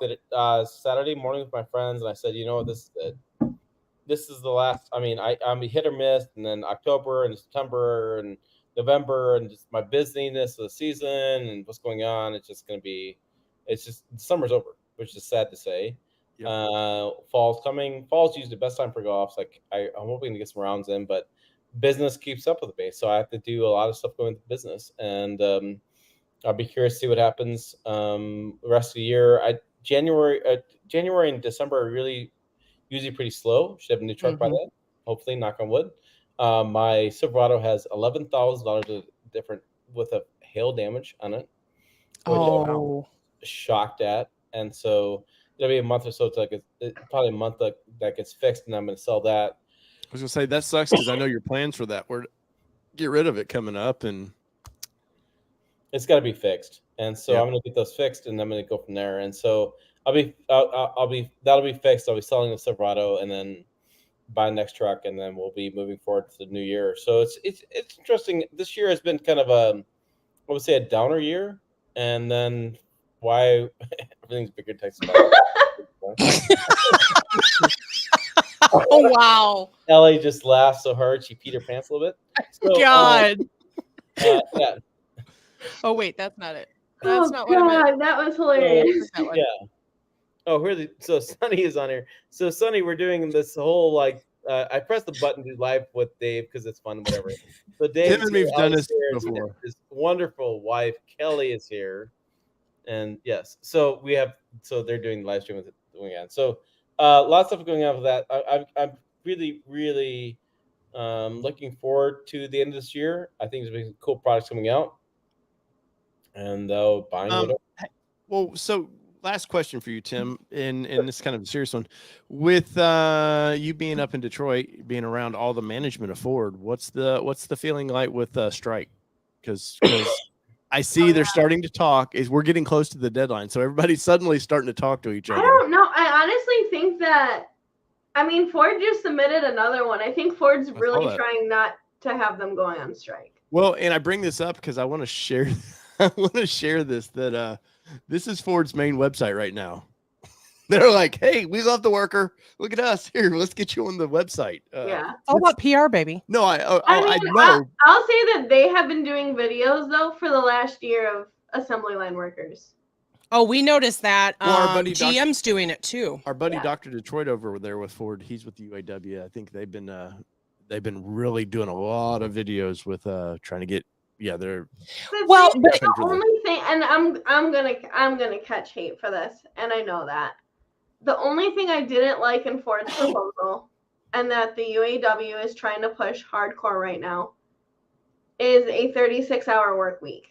Saturday morning with my friends, and I said, you know, this is the last. I mean, I'm a hit or miss, and then October and September and November, and just my busyness of the season and what's going on. It's just summer's over, which is sad to say. Yep. Fall's coming. Fall's usually the best time for golf. So I'm hoping to get some rounds in, but business keeps up with the pace, so I have to do a lot of stuff going with business, and I'll be curious to see what happens the rest of the year. January and December are really usually pretty slow. Should have a new truck by then, hopefully, knock on wood. My Silverado has $11,000 different with a hail damage on it. Oh, shocked at, and so it'll be a month or so to probably a month that gets fixed, and I'm going to sell that. I was gonna say that sucks because I know your plans for that were to get rid of it coming up, and it's got to be fixed. And so I'm going to get those fixed, and I'm going to go from there. And so that'll be fixed. I'll be selling the Silverado, and then buy the next truck, and then we'll be moving forward to the new year. So it's interesting. This year has been kind of I would say a downer year, and then why everything's bigger text. Oh wow! Ellie just laughed so hard she peed her pants a little bit. So, God. Yeah. Oh wait, that's not it. That's not God, what I meant. that was hilarious. Yeah. Oh, so Sunny is on here. So Sunny, we're doing this whole I pressed the button to do live with Dave because it's fun, whatever. So Dave, we've done this before. His wonderful wife Kelly is here, and yes, so they're doing the live stream with it again. So lots of stuff going on with that. I'm really, really looking forward to the end of this year. I think there's going to be cool products coming out, and buying whatever. Well, so last question for you, Tim, and this is kind of a serious one. With you being up in Detroit, being around all the management of Ford, what's the feeling like with Strike? Because I see they're starting to talk. We're getting close to the deadline, so everybody's suddenly starting to talk to each other. I don't know. I honestly think that, Ford just submitted another one. I think Ford's really trying not to have them going on strike. Well, and I bring this up because I want to share. I want to share this that this is Ford's main website right now. They're like, "Hey, we love the worker. Look at us here. Let's get you on the website." Yeah, it's all about PR, baby. No, I know. I'll say that they have been doing videos though for the last year of assembly line workers. Oh, we noticed that. Well, our buddy GM's doing it too. Our buddy Dr. Detroit over there with Ford, he's with the UAW. I think they've been really doing a lot of videos with trying to get they're well. But the only thing, and I'm gonna catch hate for this, and I know that. The only thing I didn't like in Ford's proposal, and that the UAW is trying to push hardcore right now, is a 36-hour work week.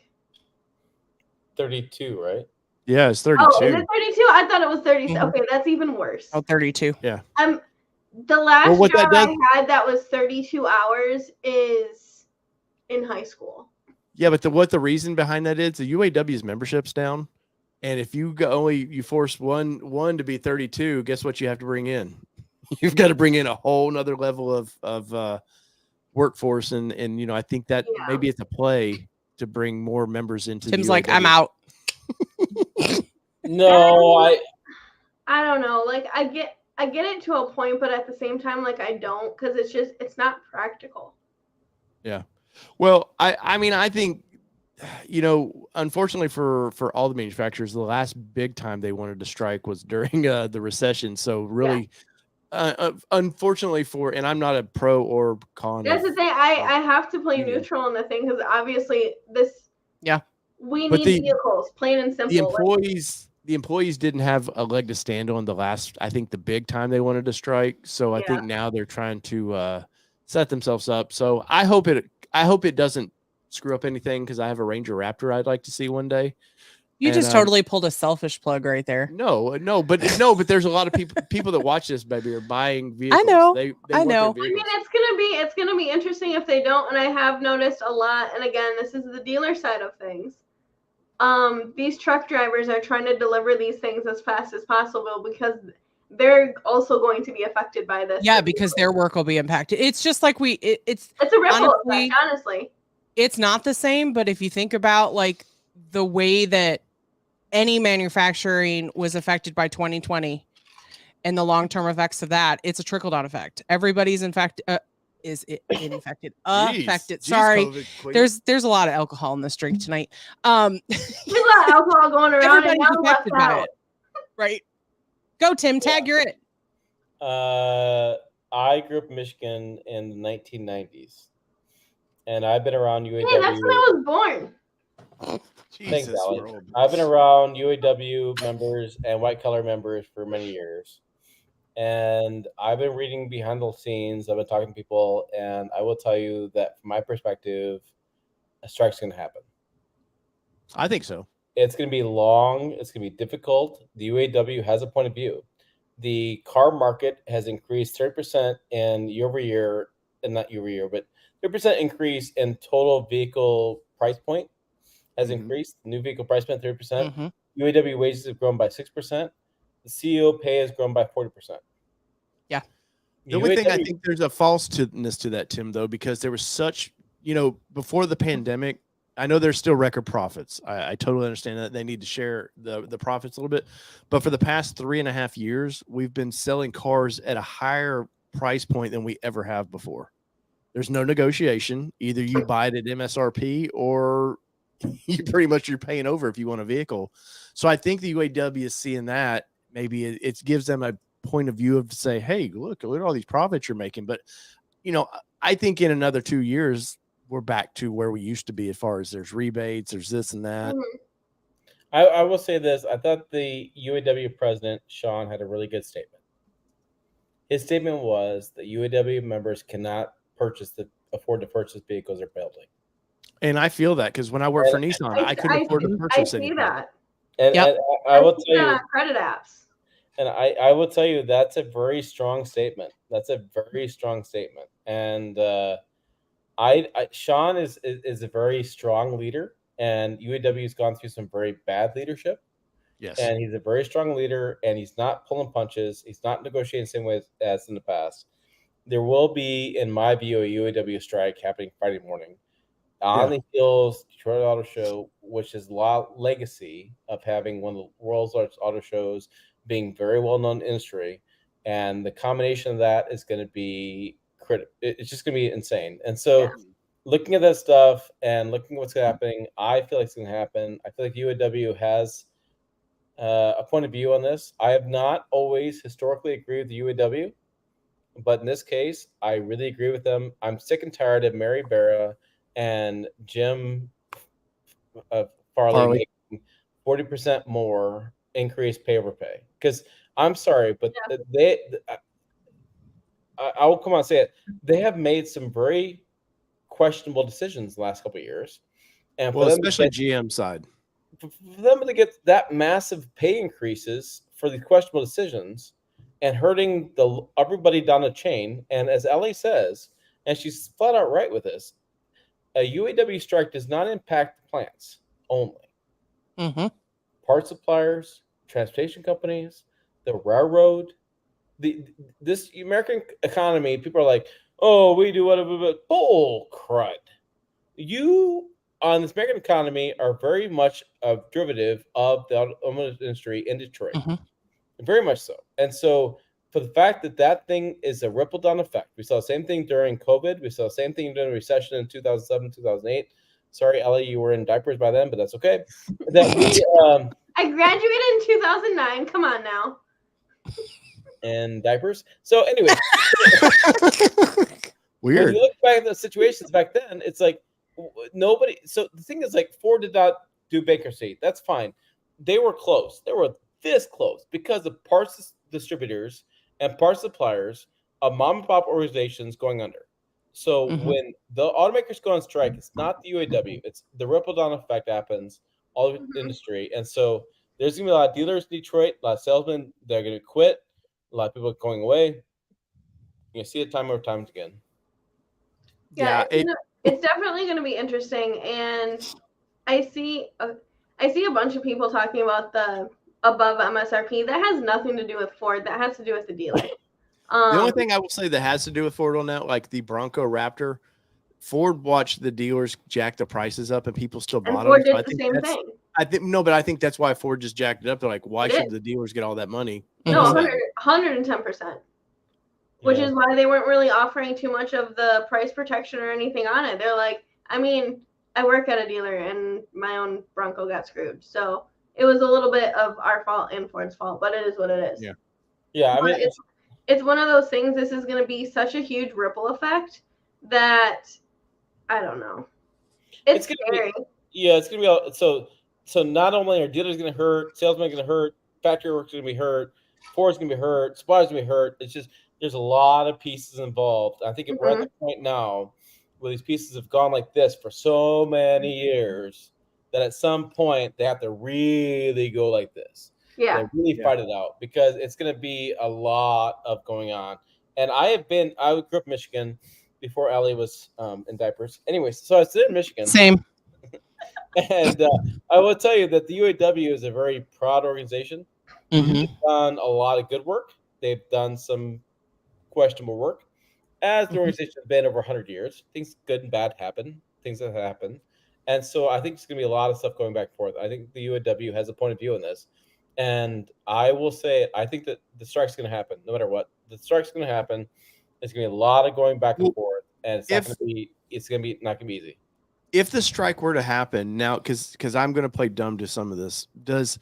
32, right? Yeah, it's 32. Oh, is it 32? I thought it was 30. Mm-hmm. Okay, that's even worse. Oh, 32. Yeah. The last job I had that was 32 hours is in high school. Yeah, but what the reason behind that is the UAW's membership's down. And if you force one to be 32, guess what you have to bring in? You've got to bring in a whole nother level of workforce, and I think that maybe it's a play to bring more members into. Tim's like, I'm out. No, I don't know. Like I get it to a point, but at the same time, like I don't, because it's not practical. Yeah. Well, I think. Unfortunately for all the manufacturers, the last big time they wanted to strike was during the recession. So really, unfortunately and I'm not a pro or con. That's the thing. I have to play neutral in the thing because obviously we need vehicles, plain and simple. The employees didn't have a leg to stand on the big time they wanted to strike. So I think now they're trying to set themselves up. So I hope it doesn't screw up anything because I have a Ranger Raptor I'd like to see one day. You just totally pulled a selfish plug right there. No, but there's a lot of people that watch this, baby, are buying vehicles. I know. I know. I mean, it's gonna be interesting if they don't. And I have noticed a lot. And again, this is the dealer side of things. These truck drivers are trying to deliver these things as fast as possible because they're also going to be affected by this. Yeah, because their work will be impacted. It's just like it's a ripple effect, honestly. It's not the same, but if you think about like the way that any manufacturing was affected by 2020 and the long-term effects of that, it's a trickle-down effect. Everybody's infected. Infected? Affected. Jeez, Sorry, COVID queen. there's a lot of alcohol in this drink tonight. There's a lot of alcohol going around, and Everybody's now I'm left affected by out. it, right? Go, Tim. Tag, you're it. I grew up in Michigan in the 1990s, and I've been around UAW. Hey, that's when I was born. Thanks, Jesus, Alex. we're old. I've been around UAW members and white collar members for many years. And I've been reading behind the scenes. I've been talking to people, and I will tell you that from my perspective, a strike's going to happen. I think so. It's going to be long. It's going to be difficult. The UAW has a point of view. The car market has increased 30% in year over year, and not year over year, but 30% increase in total vehicle price point has increased. New vehicle price point 30%. UAW wages have grown by 6%. The CEO pay has grown by 40%. Yeah. The only thing I think there's a falseness to that, Tim, though, because there was such, before the pandemic, I know there's still record profits. I totally understand that they need to share the profits a little bit. But for the past 3.5 years, we've been selling cars at a higher price point than we ever have before. There's no negotiation. Either you buy it at MSRP or you're paying over if you want a vehicle. So I think the UAW is seeing that. Maybe it gives them a point of view of to say, hey, look at all these profits you're making. But, I think in another 2 years, we're back to where we used to be as far as there's rebates, there's this and that. I will say this. I thought the UAW president, Sean, had a really good statement. His statement was that UAW members cannot afford to purchase vehicles they're building. And I feel that because when I worked for Nissan, I couldn't afford to purchase anything. anything. That. And I will tell you, on credit apps. And I will tell you, that's a very strong statement. That's a very strong statement. And Sean is a very strong leader, and UAW has gone through some very bad leadership. Yes. And he's a very strong leader, and he's not pulling punches. He's not negotiating the same way as in the past. There will be, in my view, a UAW strike happening Friday morning on the heels Detroit Auto Show, which is legacy of having one of the world's largest auto shows, being very well-known industry. And the combination of that is going to be critical. It's just going to be insane. And so looking at that stuff and looking at what's happening, I feel like it's going to happen. I feel like UAW has a point of view on this. I have not always historically agreed with the UAW, but in this case, I really agree with them. I'm sick and tired of Mary Barra and Jim Farley making 40% more increased pay over pay. Because I'm sorry, but I will come on and say it. They have made some very questionable decisions the last couple of years. And for them especially GM side. For them to get that massive pay increases for these questionable decisions and hurting everybody down the chain. And as Ellie says, and she's flat out right with this, a UAW strike does not impact the plants only. Part suppliers, transportation companies, the railroad, this American economy, people are like, oh, we do whatever, but bull crud. You on this American economy are very much a derivative of the automotive industry in Detroit. Very much so. And so for the fact that thing is a ripple down effect, we saw the same thing during COVID. We saw the same thing during the recession in 2007, 2008. Sorry, Ellie, you were in diapers by then, but that's okay. I graduated in 2009. Come on now. And diapers. So anyway. Weird. When you look back at the situations back then, it's like nobody. So the thing is, like, Ford did not do bankruptcy. That's fine. They were close. They were this close because of parts distributors and parts suppliers of mom and pop organizations going under. So when the automakers go on strike, it's not the UAW. It's the ripple down effect happens all over the industry. And so there's going to be a lot of dealers in Detroit, a lot of salesmen that are going to quit, a lot of people going away. You see it time over time again. Yeah, it's definitely going to be interesting. And I see a bunch of people talking about the above MSRP. That has nothing to do with Ford. That has to do with the dealer. The only thing I will say that has to do with Ford on that, like the Bronco Raptor, Ford watched the dealers jack the prices up and people still bought Ford them. did the same thing. but I think that's why Ford just jacked it up. They're like, why It should is. the dealers get all that money? No, Mhm. 110%. Which Yeah. is why they weren't really offering too much of the price protection or anything on it. They're like, I mean, I work at a dealer and my own Bronco got screwed. So it was a little bit of our fault and Ford's fault, but it is what it is. Yeah. Yeah, I But mean, it's one of those things. This is going to be such a huge ripple effect that I don't know. It's gonna scary. it's gonna be all, so not only are dealers gonna hurt, salesmen gonna hurt, factory workers gonna be hurt, Ford's gonna be hurt, suppliers gonna be hurt. It's just there's a lot of pieces involved. I think we're at the point now where these pieces have gone like this for so many years that at some point they have to really go like this. Yeah. They really fight it out because it's going to be a lot of going on. And I grew up in Michigan before Ellie was in diapers. Anyways, so I was in Michigan. Same. And I will tell you that the UAW is a very proud organization. Mhm. They've done a lot of good work. They've done some questionable work. As the organization has been over 100 years, things good and bad happen. Things that happen. And so I think it's going to be a lot of stuff going back and forth. I think the UAW has a point of view on this. And I will say, I think that the strike's going to happen no matter what. The strike's going to happen. It's going to be a lot of going back and forth. And it's not going to be easy. If the strike were to happen now, because I'm going to play dumb to some of this, does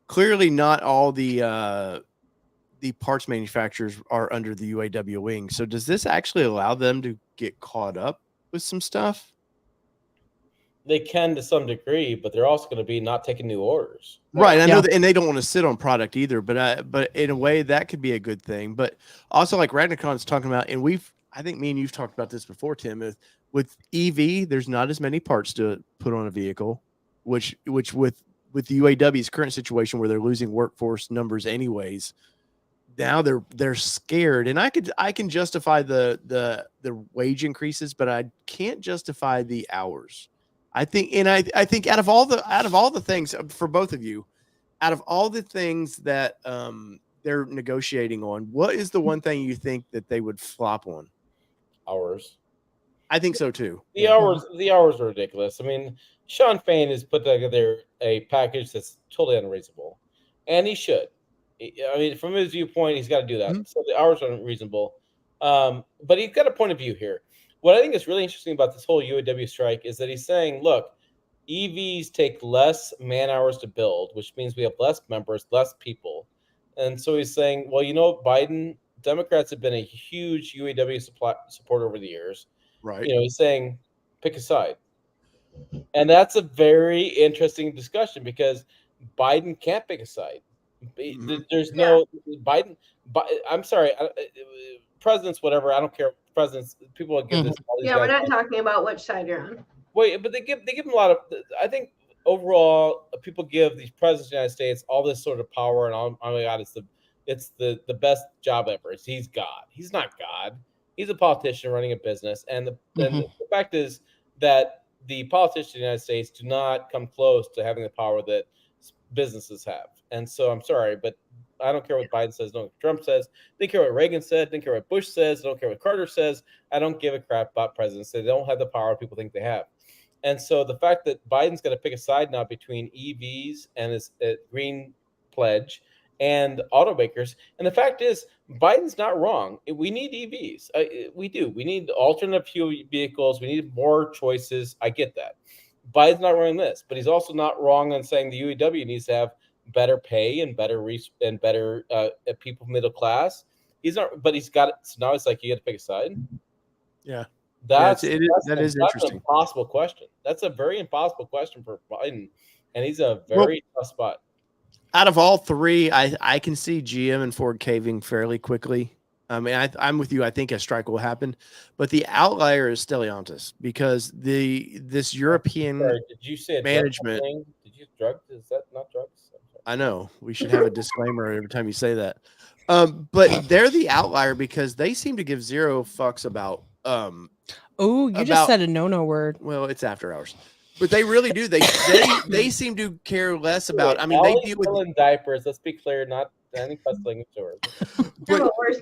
clearly not all the parts manufacturers are under the UAW wing. So does this actually allow them to get caught up with some stuff? They can to some degree, but they're also going to be not taking new orders. Right. I know that, and they don't want to sit on product either, but in a way that could be a good thing. But also like Ragnacon's talking about, and I think me and you've talked about this before, Tim, with EV, there's not as many parts to put on a vehicle, which with the UAW's current situation where they're losing workforce numbers anyways, now they're scared. And I can justify the wage increases, but I can't justify the hours. I think out of all the things for both of you, out of all the things that they're negotiating on, what is the one thing you think that they would flop on? Hours. I think so too. The hours are ridiculous. I mean, Sean Fain has put together a package that's totally unreasonable, and he should. I mean, from his viewpoint, he's got to do that. Mm-hmm. So the hours are unreasonable, but he's got a point of view here. What I think is really interesting about this whole UAW strike is that he's saying, look, EVs take less man hours to build, which means we have less members, less people. And so he's saying, well, Biden, Democrats have been a huge UAW support over the years. Right. He's saying, pick a side. And that's a very interesting discussion because Biden can't pick a side. Mm-hmm. There's no Biden. I'm sorry. Presidents, whatever. I don't care. Presidents, people give this. Yeah, we're not talking about which side you're on. Wait, but they give them a lot of. I think overall, people give these presidents of the United States all this sort of power, and oh my God, it's the best job ever. He's God. He's not God. He's a politician running a business, and the fact is that the politicians of the United States do not come close to having the power that businesses have. And so I'm sorry, but I don't care what Biden says, don't care what Trump says, didn't care what Reagan said, didn't care what Bush says, don't care what Carter says. I don't give a crap about presidents. They don't have the power people think they have. And so the fact that Biden's got to pick a side now between EVs and his green pledge and automakers, and the fact is Biden's not wrong. We need EVs. We do. We need alternate fuel vehicles. We need more choices. I get that. Biden's not wrong on this, but he's also not wrong on saying the UAW needs to have better pay and better people middle class. He's not, but he's got it. So now it's like you got to pick a side. Yeah, that is interesting. That's an impossible question. That's a very impossible question for Biden, and he's a very tough spot. Out of all three, I can see GM and Ford caving fairly quickly. I mean, I'm with you. I think a strike will happen, but the outlier is Stellantis because this European did you say management? Did you drug? Is that not drugs? I know we should have a disclaimer every time you say that. But they're the outlier because they seem to give zero fucks about. Just said a no word. Well, it's after hours, but they really do. They seem to care less about. I mean, they deal with diapers. Let's be clear, not any cussing stores. There's a worse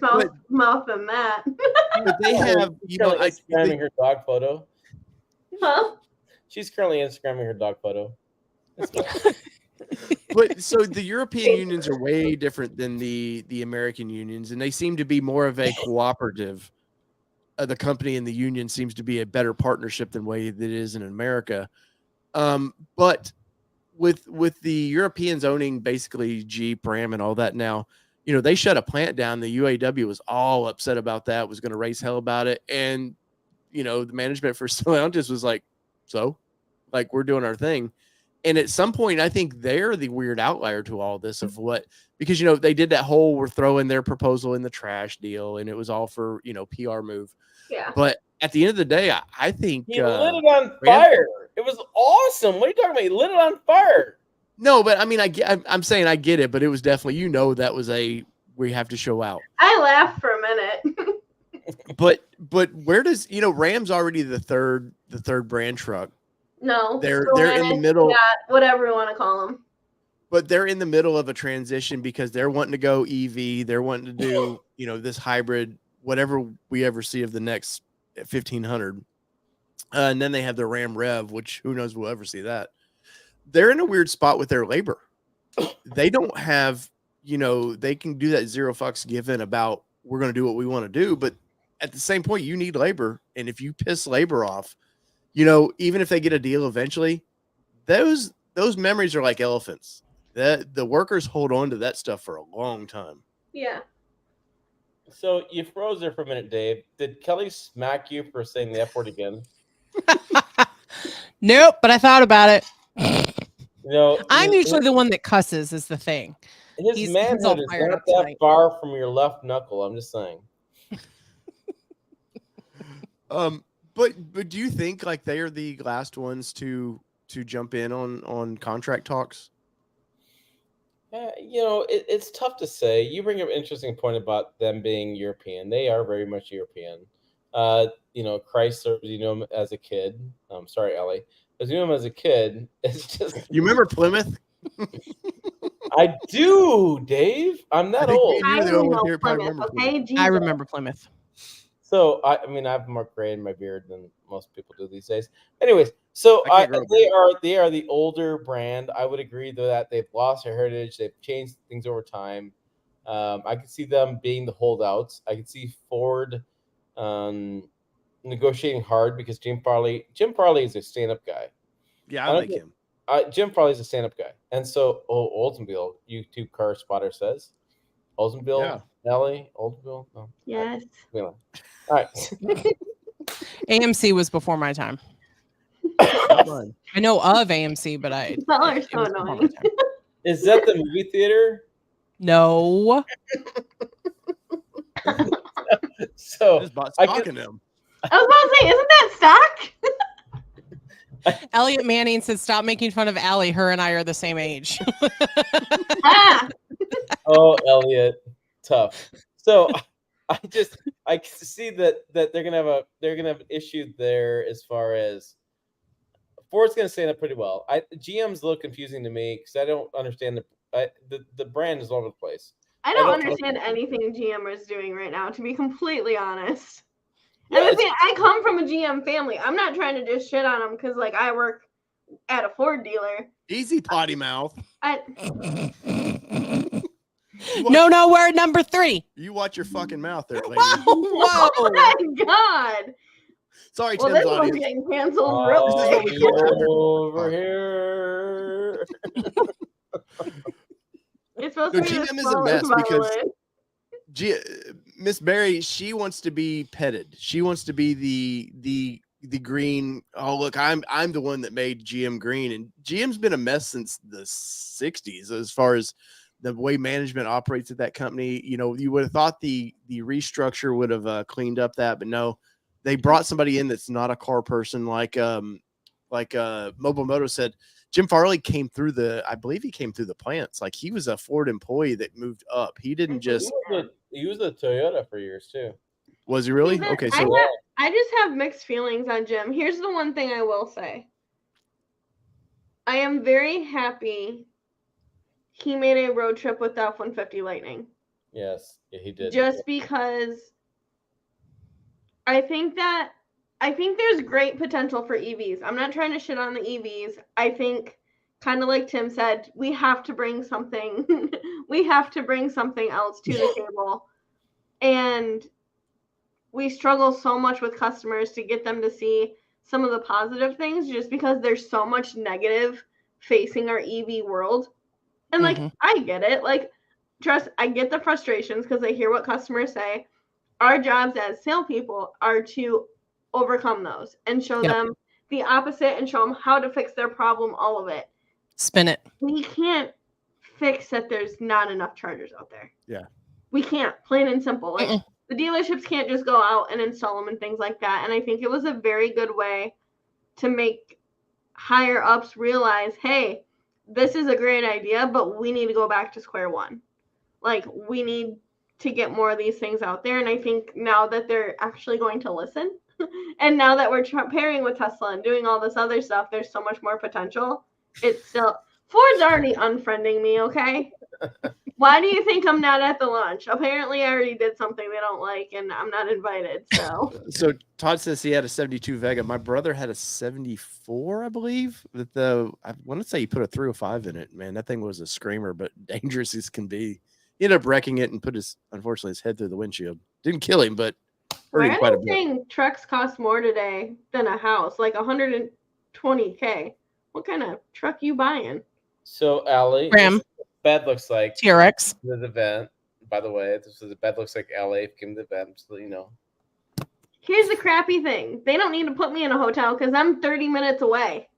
mouth than that. But they have, Instagramming her dog photo. Huh? She's currently Instagramming her dog photo. But so the European unions are way different than the American unions, and they seem to be more of a cooperative. The company and the union seems to be a better partnership than way that it is in America. But with the Europeans owning basically Jeep, Ram, and all that now, they shut a plant down. The UAW was all upset about that, was going to raise hell about it. And, the management for Stellantis was like, so, like, we're doing our thing. And at some point, I think they're the weird outlier to all this of what, because, they did that whole, we're throwing their proposal in the trash deal, and it was all for, PR move. Yeah. But at the end of the day, I think he lit it on fire. It was awesome. What are you talking about? He lit it on fire. No, but I mean, I'm saying I get it, but it was definitely, that was we have to show out. I laughed for a minute. but where does, Ram's already the third brand truck. No, they're in the middle. Yeah, whatever you want to call them. But they're in the middle of a transition because they're wanting to go EV. They're wanting to do, this hybrid, whatever we ever see of the next 1500. And then they have the Ram Rev, which who knows we'll ever see that. They're in a weird spot with their labor. They don't have, they can do that zero fucks given about we're going to do what we want to do. But at the same point, you need labor. And if you piss labor off, even if they get a deal eventually, those memories are like elephants. The workers hold on to that stuff for a long time. Yeah. So you froze there for a minute, Dave. Did Kelly smack you for saying the F word again? Nope, but I thought about it. I'm his, usually the one that cusses is the thing. His manhood is not that far from your left knuckle. I'm just saying. But do you think like they are the last ones to jump in on contract talks? It's tough to say. You bring up an interesting point about them being European. They are very much European. Chrysler, him as a kid. I'm sorry, Ellie. As you know him as a kid, it's just. You remember Plymouth? I do, Dave. I'm that old. I remember Plymouth. So I have more gray in my beard than most people do these days. Anyways, so they are the older brand. I would agree though that they've lost their heritage. They've changed things over time. I could see them being the holdouts. I could see Ford negotiating hard because Jim Farley is a stand-up guy. Yeah, I like him. Jim Farley is a stand-up guy, and so Oldsmobile, YouTube car spotter says, Oldsmobile, Ellie, Oldsmobile. No, yes. All right. AMC was before my time. I know of AMC, but so annoying. Is that the movie theater? No. So I just bought stock in them. I was about to say, isn't that stock? Elliot Manning said, "Stop making fun of Allie. Her and I are the same age." Oh, Elliot, tough. So I see that they're gonna have an issue there as far as Ford's gonna stand up pretty well. GM's a little confusing to me because I don't understand the brand is all over the place. I don't understand anything GM is doing right now, to be completely honest. Yeah, and I come from a GM family. I'm not trying to just shit on them because I work at a Ford dealer. Easy, potty mouth. No, we're at number 3. You watch your fucking mouth there, lady. Whoa. Oh my God. Sorry, Tim's this one's getting canceled real quick. Over here. It's supposed to be GM is a mess because Miss Barry, she wants to be petted. She wants to be the green. Oh, look, I'm the one that made GM green, and GM's been a mess since the 60s as far as the way management operates at that company. You would have thought the restructure would have cleaned up that, but no, they brought somebody in that's not a car person. Like Mobile Moto said, Jim Farley came through I believe he came through the plants. Like he was a Ford employee that moved up. He didn't just. He was a Toyota for years too. Was he really? Okay, so I just have mixed feelings on Jim. Here's the one thing I will say. I am very happy he made a road trip with the F-150 Lightning. Yes, yeah, he did. Just because I think there's great potential for EVs. I'm not trying to shit on the EVs. I think kind of like Tim said, we have to bring something. We have to bring something else to the table, and we struggle so much with customers to get them to see some of the positive things, just because there's so much negative facing our EV world. And like, I get it. Like, trust, I get the frustrations because I hear what customers say. Our jobs as salespeople are to overcome those and show them the opposite and show them how to fix their problem, all of it. Spin it. We can't fix that there's not enough chargers out there. Yeah. We can't, plain and simple. Like, the dealerships can't just go out and install them and things like that. And I think it was a very good way to make higher ups realize, hey, this is a great idea, but we need to go back to square one. Like, we need to get more of these things out there. And I think now that they're actually going to listen, and now that we're pairing with Tesla and doing all this other stuff, there's so much more potential. It's still, Ford's already unfriending me, okay? Why do you think I'm not at the launch? Apparently, I already did something they don't like, and I'm not invited. So Todd says he had a 72 Vega. My brother had a 74, I believe. I want to say he put a 305 in it. Man, that thing was a screamer, but dangerous as can be. He ended up wrecking it and put unfortunately his head through the windshield. Didn't kill him, but hurt him quite a bit. Why are they saying trucks cost more today than a house? Like $120K. What kind of truck you buying? So, Allie, Ram. Bed looks like TRX. the event. By the way, this is the bed looks like LA came to the event, so you know. Here's the crappy thing. They don't need to put me in a hotel because I'm 30 minutes away.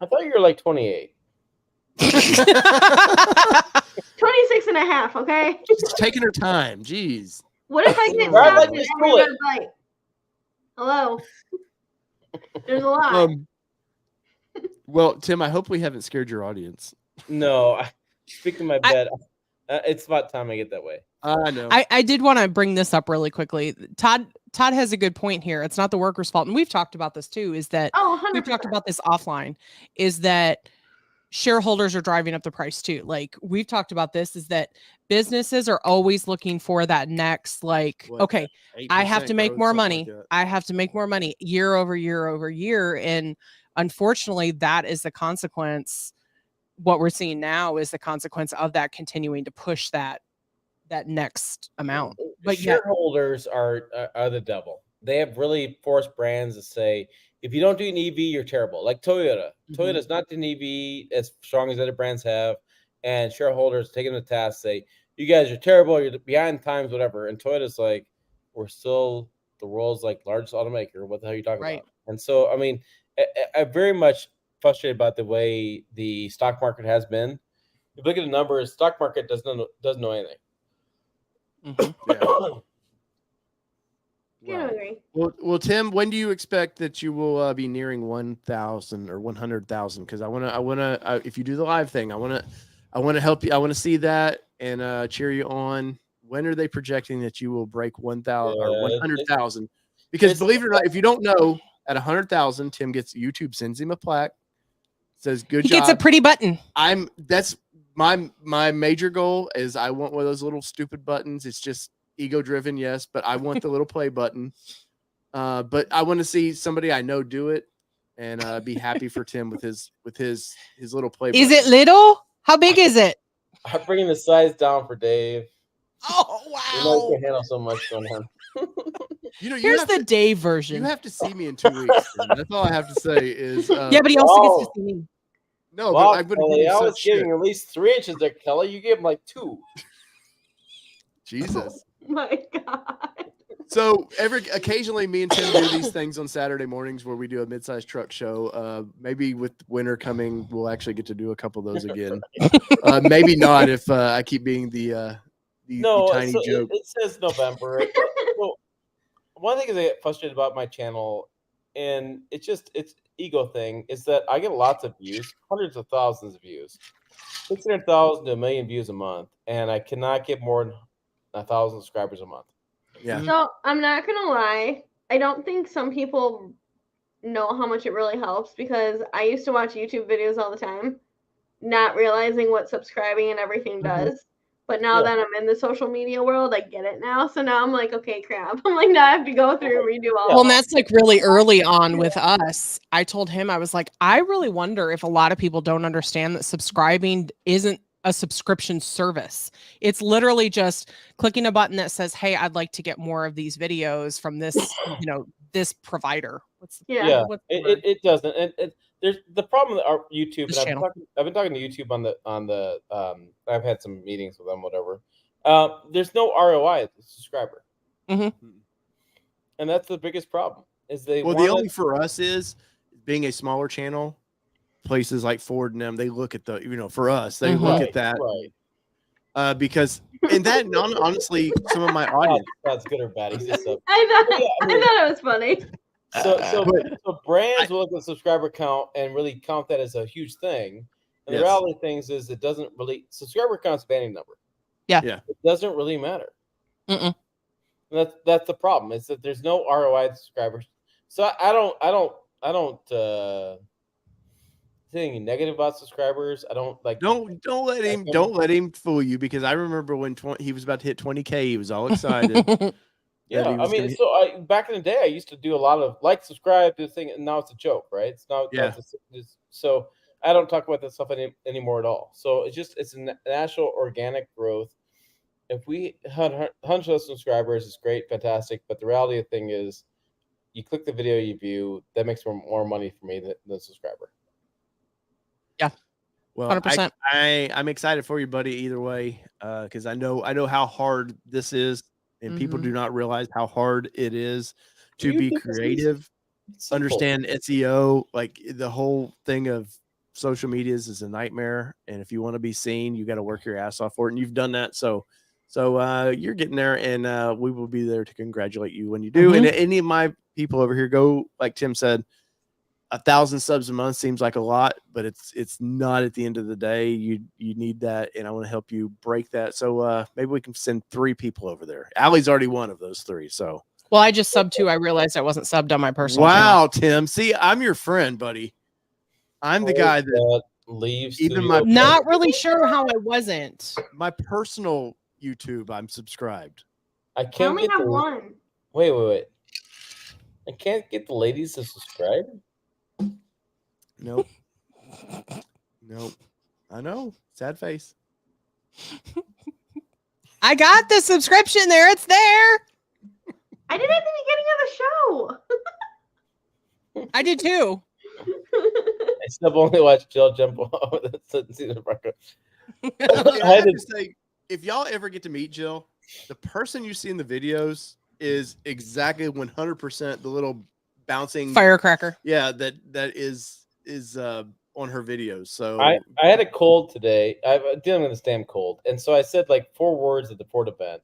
I thought you were like 28. 26 and a half, okay? She's taking her time. Jeez. What if I get Right, stopped like at school every red light? Hello? There's a lot. Well, Tim, I hope we haven't scared your audience. No, speaking of my bed, it's about time I get that way. I know. I did want to bring this up really quickly. Todd has a good point here. It's not the workers' fault. And we've talked about this too, is that 100%. we've talked about this offline, is that shareholders are driving up the price too. Like, we've talked about this, is that businesses are always looking for that next, like, okay, I have to make more money. I have to make more money year over year over year. And unfortunately, that is the consequence. What we're seeing now is the consequence of that continuing to push that next amount. But shareholders are the devil. They have really forced brands to say, if you don't do an EV, you're terrible. Like Toyota. Toyota's not doing EV as strong as other brands have, and shareholders taking the task, say, you guys are terrible, you're behind times, whatever. And Toyota's like, we're still the world's like largest automaker. What the hell are you talking about? And so, I mean, I'm very much frustrated about the way the stock market has been. If you look at the numbers, stock market doesn't know anything. Well, Tim, when do you expect that you will be nearing 1,000 or 100,000? Because I want to. If you do the live thing, I want to help you. I want to see that and cheer you on. When are they projecting that you will break 1,000 or 100,000? Because believe it or not, if you don't know, at 100,000, Tim gets YouTube sends him a plaque. Says good job. He gets a pretty button. That's my major goal is I want one of those little stupid buttons. It's just ego driven, yes, but I want the little play button. But I want to see somebody I know do it and be happy for Tim with his little play button. Is it little? How big is it? I'm bringing the size down for Dave. Oh wow! You know he can handle so much going on. Here's the Dave version. You have to see me in 2 weeks. That's all I have to say is. Yeah, but he also gets to see me. No, wow, but I would Kelly, I was giving at least 3 inches there, Kelly. You gave him like 2. Jesus. Oh my God. So occasionally me and Tim do these things on Saturday mornings where we do a mid-sized truck show. Maybe with winter coming, we'll actually get to do a couple of those again. Maybe not if I keep being the tiny joke. It says November. Well, one thing I get frustrated about my channel, and it's ego thing, is that I get lots of views, hundreds of thousands of views, 600,000 to 1 million views a month, and I cannot get more than 1,000 subscribers a month. Yeah. So I'm not gonna lie. I don't think some people know how much it really helps, because I used to watch YouTube videos all the time, not realizing what subscribing and everything does. But now that I'm in the social media world, I get it now. So now I'm like, okay, crap. I'm like, now I have to go through and redo all. Well, and that's like really early on with us. I told him, I was like, I really wonder if a lot of people don't understand that subscribing isn't a subscription service. It's literally just clicking a button that says, hey, I'd like to get more of these videos from this, this provider. It doesn't. And there's the problem with our YouTube. This And channel. I've been talking to YouTube on the I've had some meetings with them, whatever. There's no ROI at the subscriber, Mhm. and that's the biggest problem. Is they Well, the only for us is being a smaller channel. Places like Ford and them, they look at the for us, they look at that, right? Because and that honestly, some of my audience. That's good or bad. He's just a, I thought it was funny. So brands will look at the subscriber count and really count that as a huge thing. And the reality of things is it doesn't really subscriber count's a vanity number. Yeah. It doesn't really matter. Mm-mm. That's the problem. Is that there's no ROI to subscribers. So I don't say anything negative about subscribers. I don't like. Don't let him fool you, because I remember when he was about to hit 20K, he was all excited. Yeah, I mean, back in the day, I used to do a lot of subscribe to the thing, and now it's a joke, right? It's not. Yeah. So I don't talk about that stuff anymore at all. So it's a natural organic growth. If we had 100 subscribers, it's great, fantastic. But the reality of the thing is, you click the video you view, that makes more money for me than a subscriber. Yeah. Well, 100%. I'm excited for you, buddy, either way, because I know how hard this is, and people do not realize how hard it is to be creative, understand SEO, like the whole thing of social medias is a nightmare. And if you want to be seen, you got to work your ass off for it. And you've done that. So you're getting there, and we will be there to congratulate you when you do. And any of my people over here, go, like Tim said, 1,000 subs a month seems like a lot, but it's not at the end of the day. You need that, and I want to help you break that. So maybe we can send 3 people over there. Allie's already one of those 3. So well, I just subbed 2. I realized I wasn't subbed on my personal. Wow, Tim. See, I'm your friend, buddy. I'm the guy that leaves. Even not really sure how I wasn't. My personal YouTube, I'm subscribed. I can't only have one. Wait. I can't get the ladies to subscribe. Nope. I know. Sad face. I got the subscription there. It's there. I did at the beginning of the show. I did too. I still only watched Jill jump off. I have to say, if y'all ever get to meet Jill, the person you see in the videos is exactly 100% the little bouncing firecracker. Yeah, that is on her videos. So I had a cold today. I'm dealing with this damn cold, and so I said 4 words at the port event.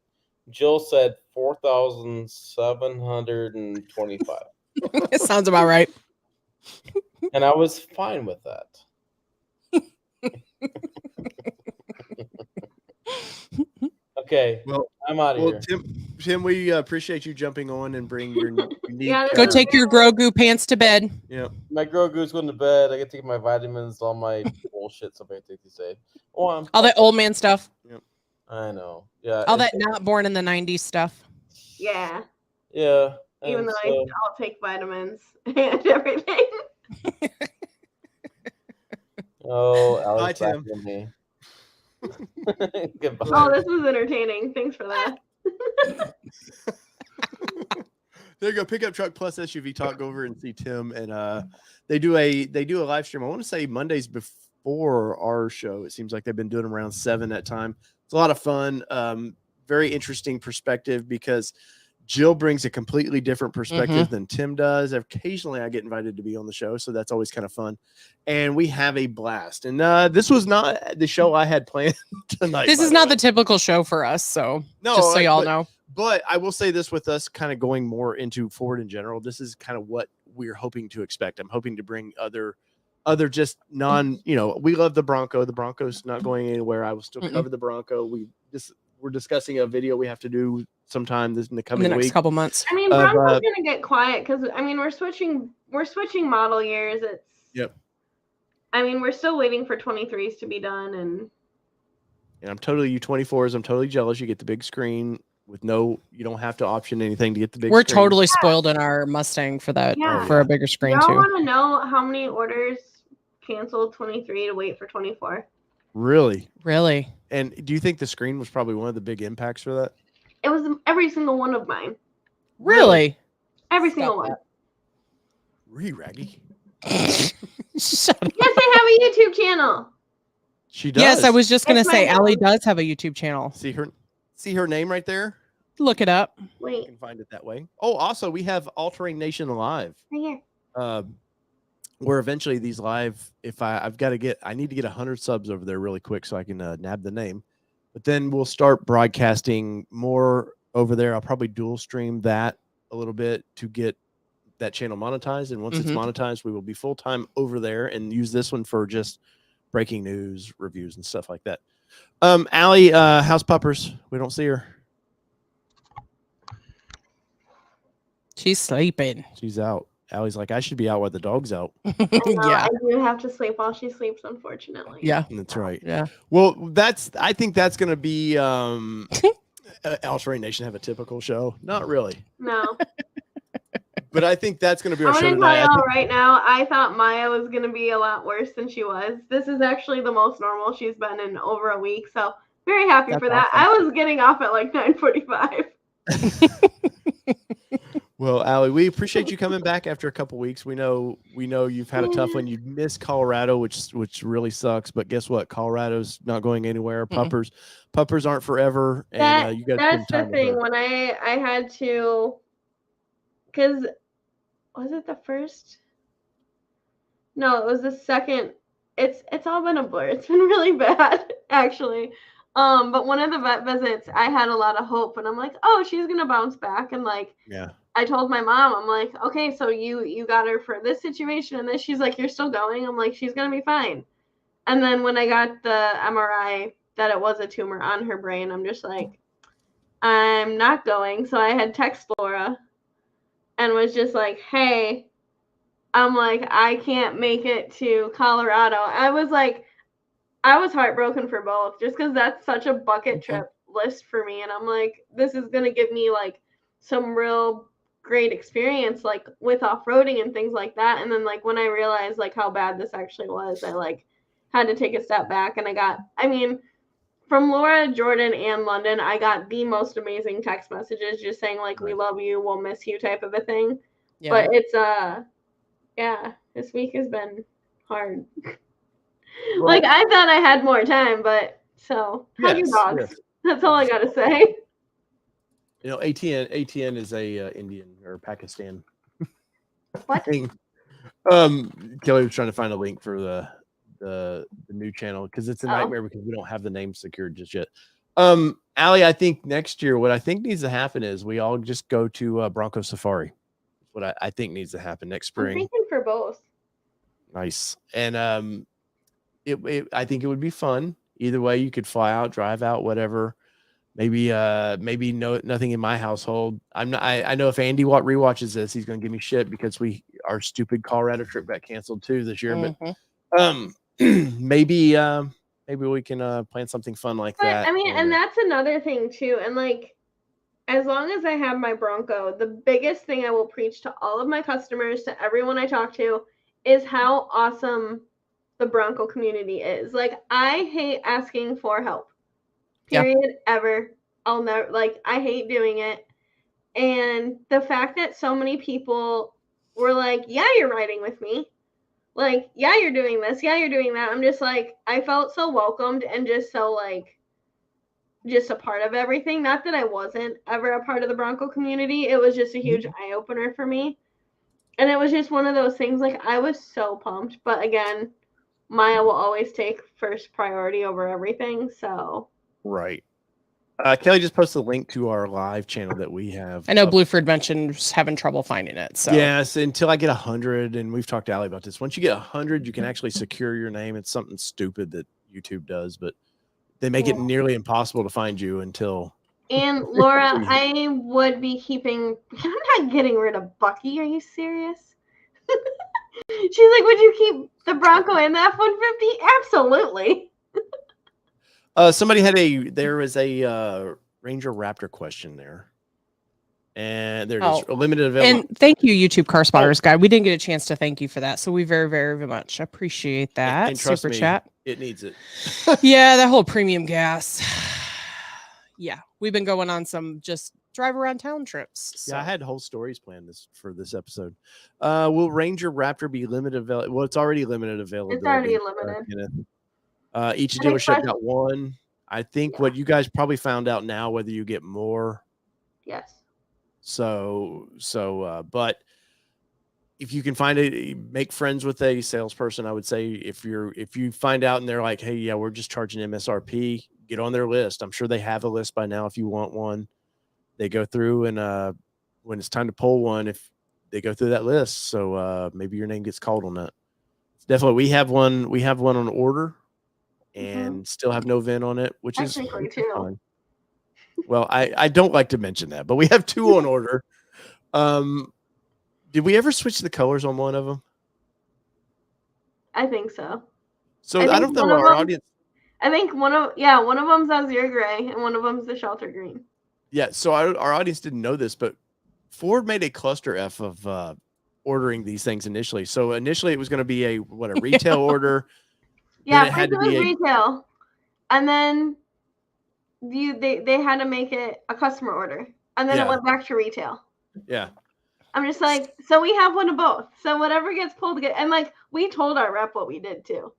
Jill said 4,725. It sounds about right. And I was fine with that. Okay. Well, I'm out of here. Tim, we appreciate you jumping on and bring your unique. Go take your Grogu pants to bed. Yeah. My Grogu's going to bed. I got to take my vitamins, all my bullshit stuff I take these days. All that old man stuff. Yep. I know. Yeah. All that not born in the 90s stuff. Yeah. Yeah. Even though I'll take vitamins and everything. Oh, bye, Tim. Me. Goodbye. Oh, this was entertaining. Thanks for that. There you go. Pickup truck plus SUV talk. Go over and see Tim, and they do a live stream. I want to say Mondays before our show. It seems like they've been doing them around 7 that time. It's a lot of fun. Very interesting perspective, because Jill brings a completely different perspective than Tim does. Occasionally I get invited to be on the show, so that's always kind of fun. And we have a blast. And this was not the show I had planned tonight. This is not the typical show for us, so just so y'all know. But I will say this, with us kind of going more into Ford in general, this is kind of what we're hoping to expect. I'm hoping to bring other just non, we love the Bronco. The Bronco's not going anywhere. I will still cover the Bronco. We're discussing a video we have to do sometime in the coming next couple months. I mean, Bronco's gonna get quiet because we're switching model years. Yep. I mean, we're still waiting for 23s to be done, And I'm totally U24s. I'm totally jealous. You get the big screen with you don't have to option anything to get the big We're screen. totally spoiled in our Mustang for that, for a bigger screen Y'all too. want to know how many orders canceled 23 to wait for 24? Really? Really? And do you think the screen was probably one of the big impacts for that? It was every single one of mine. Really? Every Stop single one. that. Raggy. Shut up. Yes, I have a YouTube channel. She does. Yes, I was just gonna It's say my Allie dog. does have a YouTube channel. See her name right there? Look it up. You Wait, can find it that way. Oh, also we have All Terrain Nation Live. right here. Where eventually these live, if I need to get 100 subs over there really quick so I can nab the name. But then we'll start broadcasting more over there. I'll probably dual stream that a little bit to get that channel monetized. And once it's monetized, we will be full-time over there and use this one for just breaking news, reviews, and stuff like that. Allie, how's Puppers? We don't see her. She's sleeping. She's out. Allie's like, I should be out while the dog's out. I know, Yeah. I do have to sleep while she sleeps, unfortunately. Yeah. That's right. Yeah. Well, I think that's going to be All Terrain Nation have a typical show. Not really. No. But I think that's going to be our I'm show going to tell tonight. y'all right now, I thought Maya was going to be a lot worse than she was. This is actually the most normal she's been in over a week, so very happy That's for that. awesome. I was getting off at like 9:45. Well, Allie, we appreciate you coming back after a couple weeks. We know you've had a tough one. You missed Colorado, which really sucks. But guess what? Colorado's not going anywhere. Puppers aren't forever. And you got That's the thing. When I had to, because was it the first? No, it was the second. It's all been a blur. It's been really bad, actually. But one of the vet visits, I had a lot of hope, and I'm like, oh, she's gonna bounce back, and like, yeah. I told my mom, I'm like, okay, so you got her for this situation and this. She's like, you're still going? I'm like, she's gonna be fine. And then when I got the MRI that it was a tumor on her brain, I'm just like, I'm not going. So I had text Laura and was just like, hey, I'm like, I can't make it to Colorado. I was heartbroken for both just because that's such a bucket trip list for me. And I'm like, this is gonna give me like some real great experience like with off-roading and things like that. And then like when I realized like how bad this actually was, I like had to take a step back. And I mean from Laura, Jordan, and London, I got the most amazing text messages just saying like, we love you, we'll miss you type of a thing. Yeah. But it's this week has been hard. Like I thought I had more time, but so hug your dogs. Yes. That's all I gotta say. You know, ATN is a Indian or Pakistan. What? Thing. Kelly was trying to find a link for the new channel because it's a nightmare because we don't have the name secured just yet. Allie, I think next year what I think needs to happen is we all just go to Bronco Safari. What I think needs to happen next spring. I'm thinking for both. Nice. And I think it would be fun. Either way, you could fly out, drive out, whatever. Maybe nothing in my household. I know if Andy rewatches this, he's gonna give me shit because our stupid Colorado trip got canceled too this year. But maybe we can plan something fun like that. I mean, and that's another thing too. And like, as long as I have my Bronco, the biggest thing I will preach to all of my customers, to everyone I talk to, is how awesome the Bronco community is. Like, I hate asking for help. Period. Ever. I'll never, like, I hate doing it. And the fact that so many people were like, yeah, you're riding with me. Like, yeah, you're doing this. Yeah, you're doing that. I'm just like, I felt so welcomed and just so like, just a part of everything. Not that I wasn't ever a part of the Bronco community. It was just a huge eye opener for me. And it was just one of those things, like, I was so pumped. But again, Maya will always take first priority over everything. So. Right. Kelly just posted a link to our live channel that we have. I know Blueford mentioned having trouble finding it. So yes, until I get 100, and we've talked to Allie about this. Once you get 100, you can actually secure your name. It's something stupid that YouTube does, but they make it nearly impossible to find you until. And Laura, I would be keeping. I'm not getting rid of Bucky. Are you serious? She's like, would you keep the Bronco in the F-150? Absolutely. Somebody there was a Ranger Raptor question there. And there it is. Oh, Limited available. And thank you, YouTube Car Spotters guy. We didn't get a chance to thank you for that. So we very, very much appreciate that. And trust Super me, chat. it needs it. Yeah, that whole premium gas. Yeah, we've been going on some just drive around town trips. So. Yeah, I had whole stories planned for this episode. Will Ranger Raptor be limited availability? Well, it's already limited availability. It's already limited. Each dealership got one. I think what you guys probably found out now, whether you get more. Yes. But if you can find it, make friends with a salesperson. I would say if you find out and they're like, hey, yeah, we're just charging MSRP, get on their list. I'm sure they have a list by now. If you want one, they go through and when it's time to pull one, if they go through that list, so maybe your name gets called on that. Definitely, we have one on order, and still have no VIN on it, which is fine. Well, I don't like to mention that, but we have 2 on order. Did we ever switch the colors on one of them? I think so. So I don't know our audience. I think one of them's Azure Gray and one of them's the Shelter Green. Yeah, so our audience didn't know this, but Ford made a cluster F of ordering these things initially. So initially it was going to be a retail order. Yeah, it had to be retail. And then they had to make it a customer order. And then it went back to retail. Yeah. I'm just like, so we have one of both. So whatever gets pulled, and like we told our rep what we did too.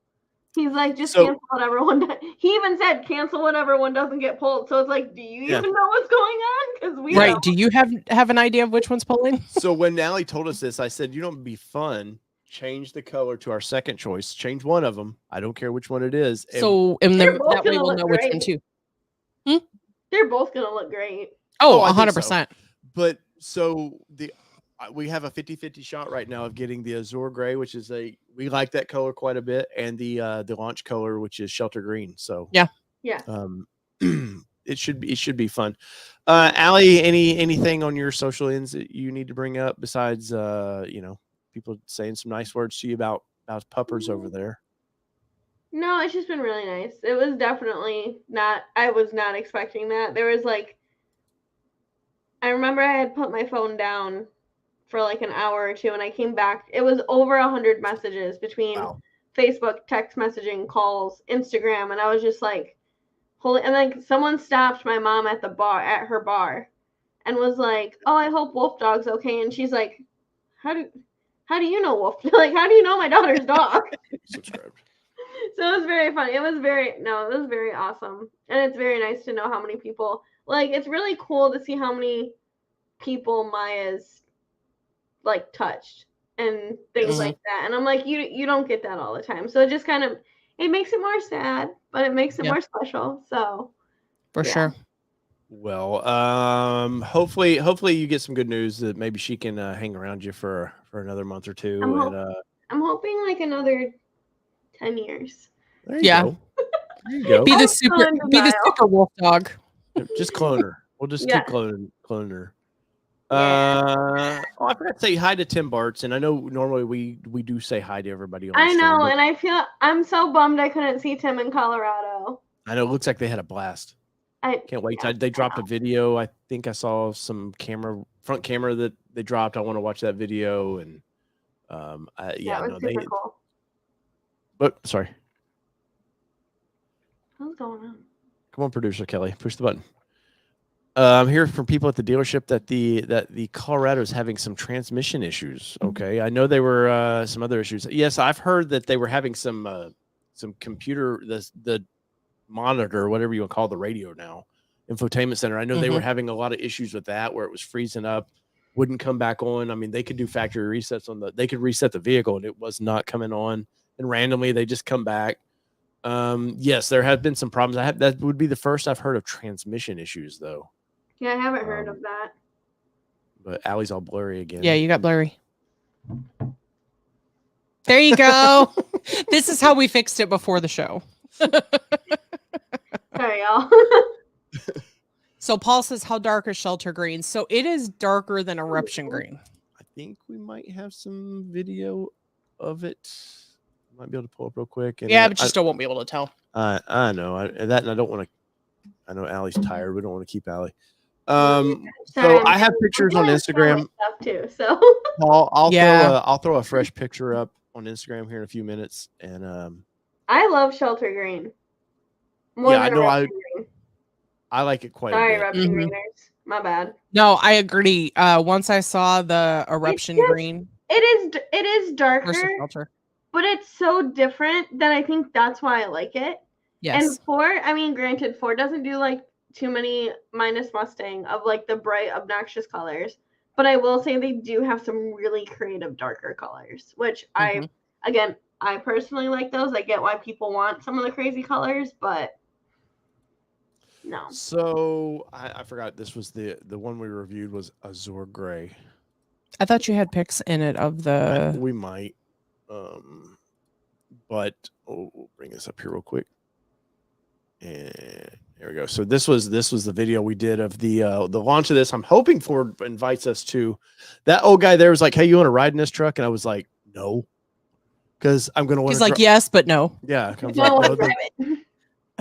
He's like, just cancel whatever one. He even said, cancel whatever one doesn't get pulled. So it's like, do you even know what's going on? Because we don't. Do you have an idea of which one's pulling? So when Allie told us this, I said, you know, it'd be fun. Change the color to our second choice. Change one of them. I don't care which one it is. So and then that way we'll know which one too. They're both gonna look great. Oh, 100%. But so we have a 50-50 shot right now of getting the Azure Gray, which is we like that color quite a bit, and the launch color, which is Shelter Green. So yeah. It should be fun. Allie, anything on your social ends that you need to bring up besides people saying some nice words to you about puppers over there? No, it's just been really nice. It was definitely not. I was not expecting that. There was I remember I had put my phone down for like an hour or two, and I came back. It was over 100 messages between Facebook, text messaging, calls, Instagram, and I was just like, holy. And then someone stopped my mom at her bar, and was like, "Oh, I hope Wolf Dog's okay." And she's like, "How do you know Wolf? Like, how do you know my daughter's dog?" Subscribed. So it was very funny. It was very awesome, and it's very nice to know how many people. Like, it's really cool to see how many people Maya's touched and things like that. And I'm like, you don't get that all the time. So it just kind of, it makes it more sad, but it makes it more special. So for sure. Well, hopefully you get some good news that maybe she can hang around you for another month or two. I'm hoping like another 10 years. There you go. There you go. Be the super wolf dog. Just clone her. We'll just keep cloning her. I forgot to say hi to Tim Bartz, and I know normally we do say hi to everybody on the stream, and I feel I'm so bummed I couldn't see Tim in Colorado. I know, it looks like they had a blast. I can't wait. They dropped a video. I think I saw some front camera that they dropped. I want to watch that video, and cool. But sorry. What's going on? Come on, producer Kelly, push the button. I'm hearing from people at the dealership that the Colorado is having some transmission issues. Okay, I know there were some other issues. Yes, I've heard that they were having some computer the monitor, whatever you want to call the radio now, infotainment center. I know they were having a lot of issues with that, where it was freezing up, wouldn't come back on. I mean, they could do factory resets they could reset the vehicle, and it was not coming on. And randomly, they just come back. Yes, there have been some problems. That would be the first I've heard of transmission issues, though. Yeah, I haven't heard of that. But Allie's all blurry again. Yeah, you got blurry. There you go. This is how we fixed it before the show. Sorry, y'all. So Paul says, how dark is Shelter Green? So it is darker than Eruption Green. I think we might have some video of it. might be able to pull up real quick. And Yeah, but you still won't be able to tell. I know. And I don't want to. I know Allie's tired. We don't want to keep Allie. Sorry, So I have pictures on Instagram. Stuff too, so I'll throw a fresh picture up on Instagram here in a few minutes. And I love shelter green. I know. I like it quite a bit. Eruption greeners. My bad. No, I agree. Once I saw the eruption green, it is darker, shelter. but it's so different that I think that's why I like it. Yes. And 4, I mean, granted, 4 doesn't do like too many minus Mustang of like the bright, obnoxious colors. But I will say they do have some really creative, darker colors, which I personally like those. I get why people want some of the crazy colors, but no. So I forgot this was the one we reviewed was Azure Gray. I thought you had pics in it of the. We might, but we'll bring this up here real quick. And there we go. So this was the video we did of the launch of this. I'm hoping Ford invites us to. That old guy there was like, "Hey, you want to ride in this truck?" And I was like, "No," because I'm going to. He's like, "Yes, but no." Yeah,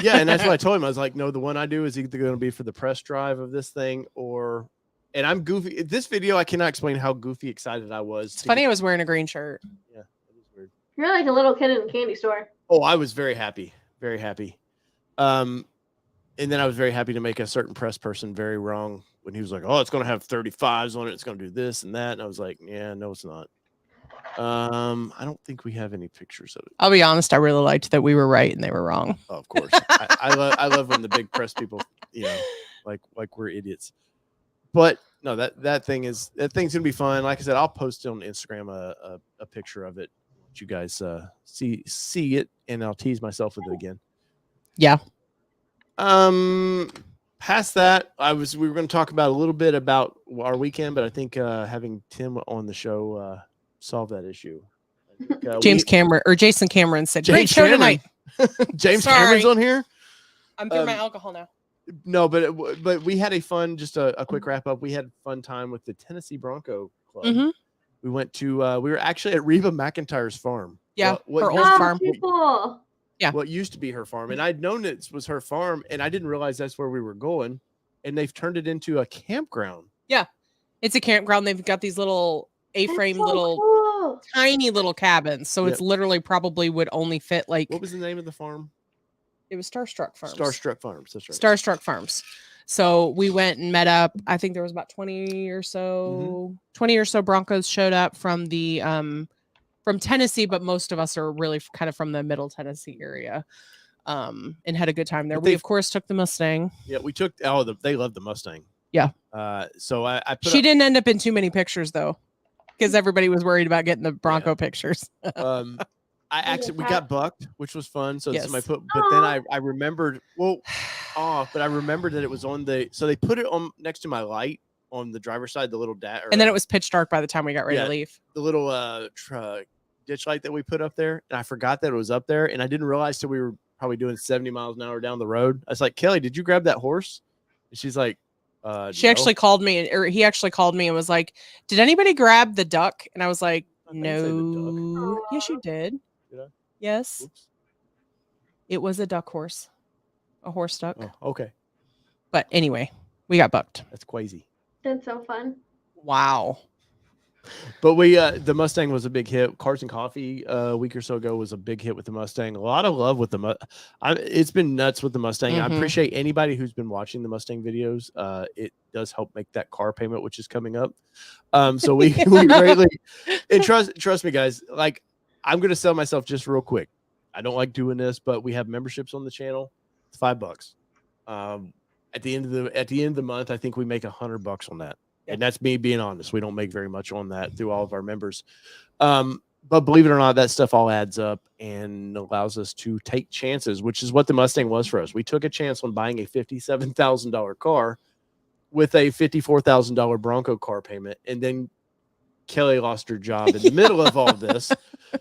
yeah, and that's what I told him. I was like, "No, the one I do is either going to be for the press drive of this thing, or." And I'm goofy. This video, I cannot explain how goofy excited I was. It's funny. I was wearing a green shirt. Yeah, it was weird. You're like a little kid in a candy store. Oh, I was very happy. Very happy. And then I was very happy to make a certain press person very wrong when he was like, "Oh, it's going to have 35s on it. It's going to do this and that." And I was like, "Yeah, no, it's not." I don't think we have any pictures of it. I'll be honest. I really liked that we were right and they were wrong. Oh, of course. I love when the big press people, like we're idiots. But no, that thing's gonna be fun. Like I said, I'll post it on Instagram a picture of it. Let you guys see it, and I'll tease myself with it again. Yeah. Past that, we were going to talk about a little bit about our weekend, but I think having Tim on the show solved that issue. Jason Cameron said, "Great show tonight." James Cameron's on here. I'm through my alcohol now. No, but we had a fun, just a quick wrap up. We had a fun time with the Tennessee Bronco Club. Mm-hmm. We went to we were actually at Reba McIntyre's farm. Yeah, her old farm. Cool. Yeah, what used to be her farm, and I'd known it was her farm, and I didn't realize that's where we were going. And they've turned it into a campground. Yeah, it's a campground. They've got these little A-frame, cool. tiny little cabins. So it's literally probably would only fit like. What was the name of the farm? It was Starstruck Farms. Starstruck Farms. That's right. Starstruck Farms. So we went and met up. I think there was about 20 or so Broncos showed up from the from Tennessee, but most of us are really kind of from the middle Tennessee area. And had a good time there. We of course took the Mustang. Yeah, we took they loved the Mustang. Yeah. So I put she didn't end up in too many pictures though, because everybody was worried about getting the Bronco pictures. We got bucked, which was fun. So but then I remembered but I remembered that it was on so they put it on next to my light on the driver's side, the little and then it was pitch dark by the time we got ready to leave. The little ditch light that we put up there, and I forgot that it was up there, and I didn't realize till we were probably doing 70 miles an hour down the road. I was like, "Kelly, did you grab that horse?" And she's like, she actually called me, or he actually called me and was like, "Did anybody grab the duck?" And I was like, "No." Yes, you did. Did I? Yes. Oops. It was a duck horse. A horse duck. Oh, okay. But anyway, we got bucked. That's crazy. That's so fun. Wow. But we the Mustang was a big hit. Cars and Coffee a week or so ago was a big hit with the Mustang. A lot of love with the it's been nuts with the Mustang. Mm-hmm. I appreciate anybody who's been watching the Mustang videos. It does help make that car payment, which is coming up. So we greatly and trust me, guys. Like, I'm gonna sell myself just real quick. I don't like doing this, but we have memberships on the channel. It's $5. At the end of the month, I think we make $100 on that. And that's me being honest. We don't make very much on that through all of our members. But believe it or not, that stuff all adds up and allows us to take chances, which is what the Mustang was for us. We took a chance on buying a $57,000 car with a $54,000 Bronco car payment. And then Kelly lost her job in the middle of all this.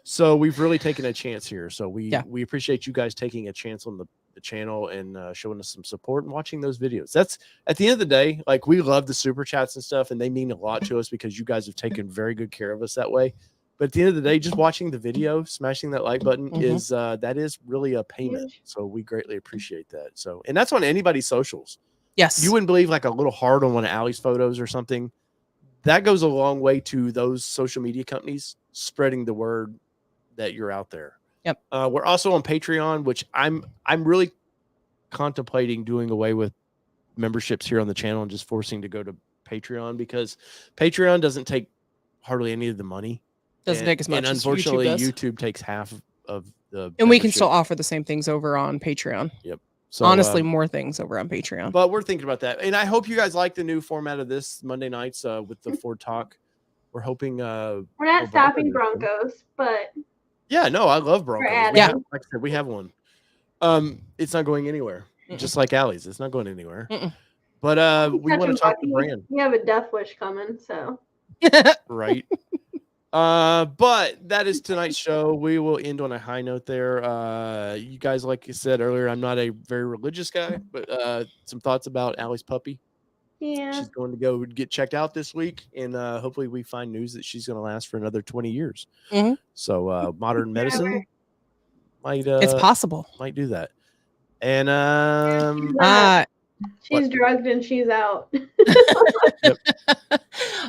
So we've really taken a chance here. So we appreciate you guys taking a chance on the channel and showing us some support and watching those videos. That's at the end of the day, like, we love the super chats and stuff, and they mean a lot to us because you guys have taken very good care of us that way. But at the end of the day, just watching the video, smashing that like button is that is really a payment. So we greatly appreciate that. So, and that's on anybody's socials. Yes. You wouldn't believe, like a little heart on one of Allie's photos or something. That goes a long way to those social media companies spreading the word that you're out there. Yep. We're also on Patreon, which I'm really contemplating doing away with memberships here on the channel and just forcing to go to Patreon, because Patreon doesn't take hardly any of the money. Doesn't take as much and as unfortunately YouTube takes half of the and we can still membership. offer the same things over on Patreon. Yep. So honestly, more things over on Patreon. But we're thinking about that. And I hope you guys like the new format of this Monday nights with the Ford Talk. We're hoping we're not stopping Broncos, but yeah, no, I love Broncos. Yeah. Like I said, we have one. It's not going anywhere. Just like Allie's. It's not going anywhere. But we want to talk the brand. We have a death wish coming, so right. But that is tonight's show. We will end on a high note there. You guys, like I said earlier, I'm not a very religious guy, but some thoughts about Allie's puppy. Yeah. She's going to go get checked out this week, and hopefully we find news that she's going to last for another 20 years. So modern medicine might it's possible. Might do that. And she's drugged and she's out.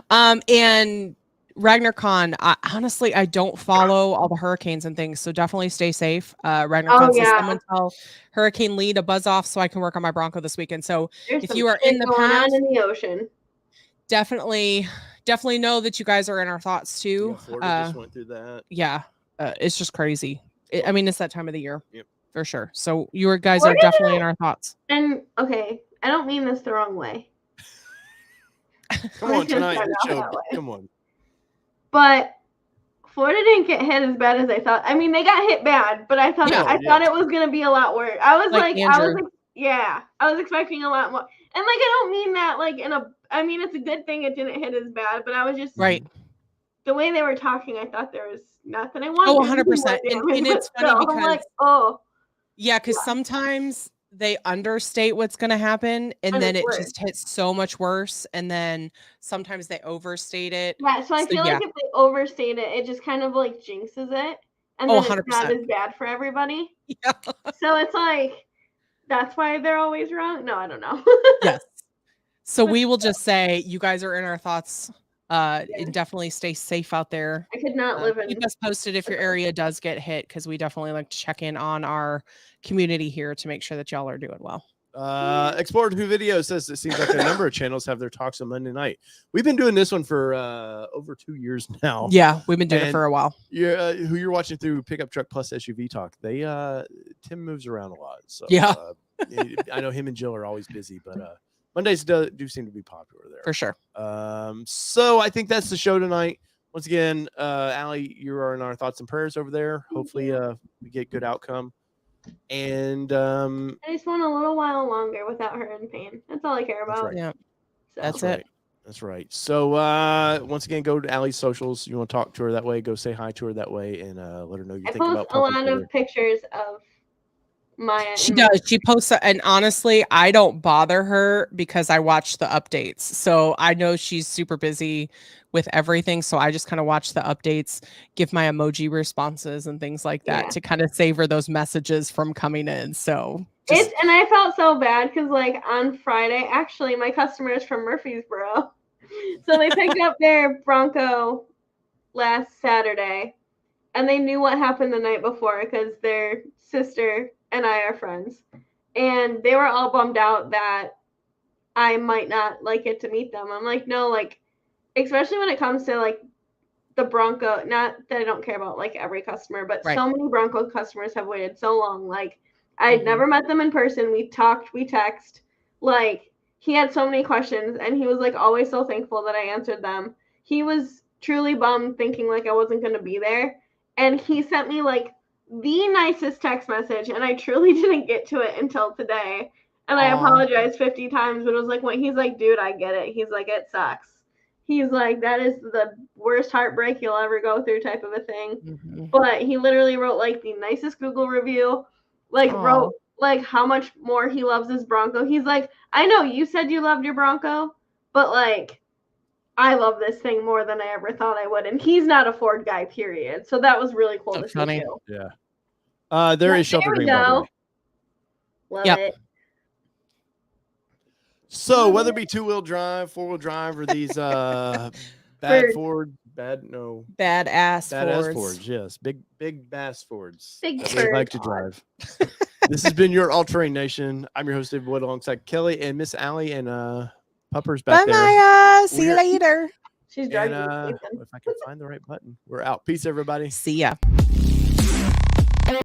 And Ragnar Khan, honestly, I don't follow all the hurricanes and things, so definitely stay safe. Ragnar Khan says, someone tell Hurricane Lee to buzz off so I can work on my Bronco this weekend. So if you are in the path, in the ocean, definitely know that you guys are in our thoughts too. Yeah, Florida just went through that. Yeah, it's just crazy. I mean, it's that time of the year. Yep. For sure. So you guys are definitely in our thoughts. And okay, I don't mean this the wrong way. Come on, tonight. Come on. But Florida didn't get hit as bad as I thought. I mean, they got hit bad, but I thought thought it was gonna be a lot worse. I was I was expecting a lot more. And like, I don't mean that like I mean, it's a good thing it didn't hit as bad, but I was just the way they were talking, I thought there was nothing. I wanted 100%. And it's funny because I'm like, yeah, because sometimes they understate what's going to happen, and then it just hits so much worse. And then sometimes they overstate it. Yeah, so I feel like if they overstate it, it just kind of like jinxes it, and then 100%. it's not as bad for everybody. Yeah. So it's like that's why they're always wrong. No, I don't know. Yes. So we will just say you guys are in our thoughts. And definitely stay safe out there. I could not live in. Keep us posted if your area does get hit, because we definitely like to check in on our community here to make sure that y'all are doing well. Explorer Who Video says it seems like a number of channels have their talks on Monday night. We've been doing this one for over 2 years now. Yeah, we've been doing it for a while. Who you're watching through Pickup Truck Plus SUV Talk. They Tim moves around a lot. So yeah, I know him and Jill are always busy, but Mondays do seem to be popular there. For sure. So I think that's the show tonight. Once again, Allie, you are in our thoughts and prayers over there. Hopefully we get good outcome. And I just want a little while longer without her in pain. That's all I care about. Yeah. So. That's it. That's right. So once again, go to Allie's socials. You want to talk to her that way, go say hi to her that way, and let her know you think about I post a lot of pictures of Maya. She does. She posts, and honestly, I don't bother her because I watch the updates. So I know she's super busy with everything. So I just kind of watch the updates, give my emoji responses and things like that to kind of savor those messages from coming in. So and I felt so bad because like on Friday, actually my customer is from Murfreesboro. So they picked up their Bronco last Saturday and they knew what happened the night before because their sister and I are friends, and they were all bummed out that I might not like get to meet them. I'm like, no, like, especially when it comes to like the Bronco, not that I don't care about like every customer, but so many Bronco customers have waited so long. Like I'd never met them in person. We talked, we text, like he had so many questions and he was like always so thankful that I answered them. He was truly bummed thinking like I wasn't going to be there. And he sent me like the nicest text message, and I truly didn't get to it until today. And I apologized 50 times, but it was like when he's like, dude, I get it. He's like, it sucks. He's like, that is the worst heartbreak you'll ever go through type of a thing. But he literally wrote like the nicest Google review, like wrote like how much more he loves his Bronco. He's like, I know you said you loved your Bronco, but like I love this thing more than I ever thought I would. And he's not a Ford guy, period. So that was really cool to funny. see too. Yeah. There is Shelter Green, by the way. Love Yep. it. So whether it be 2-wheel drive, 4-wheel drive, or these bad Ford, badass Fords, yes, big bass Fords Big that we like to drive. This has been your All Terrain Nation. I'm your host David Wood, alongside Kelly and Miss Allie and Puppers back Bye, there. Maya. See you later. She's And driving. if I can find the right button, we're out. Peace, everybody. See ya.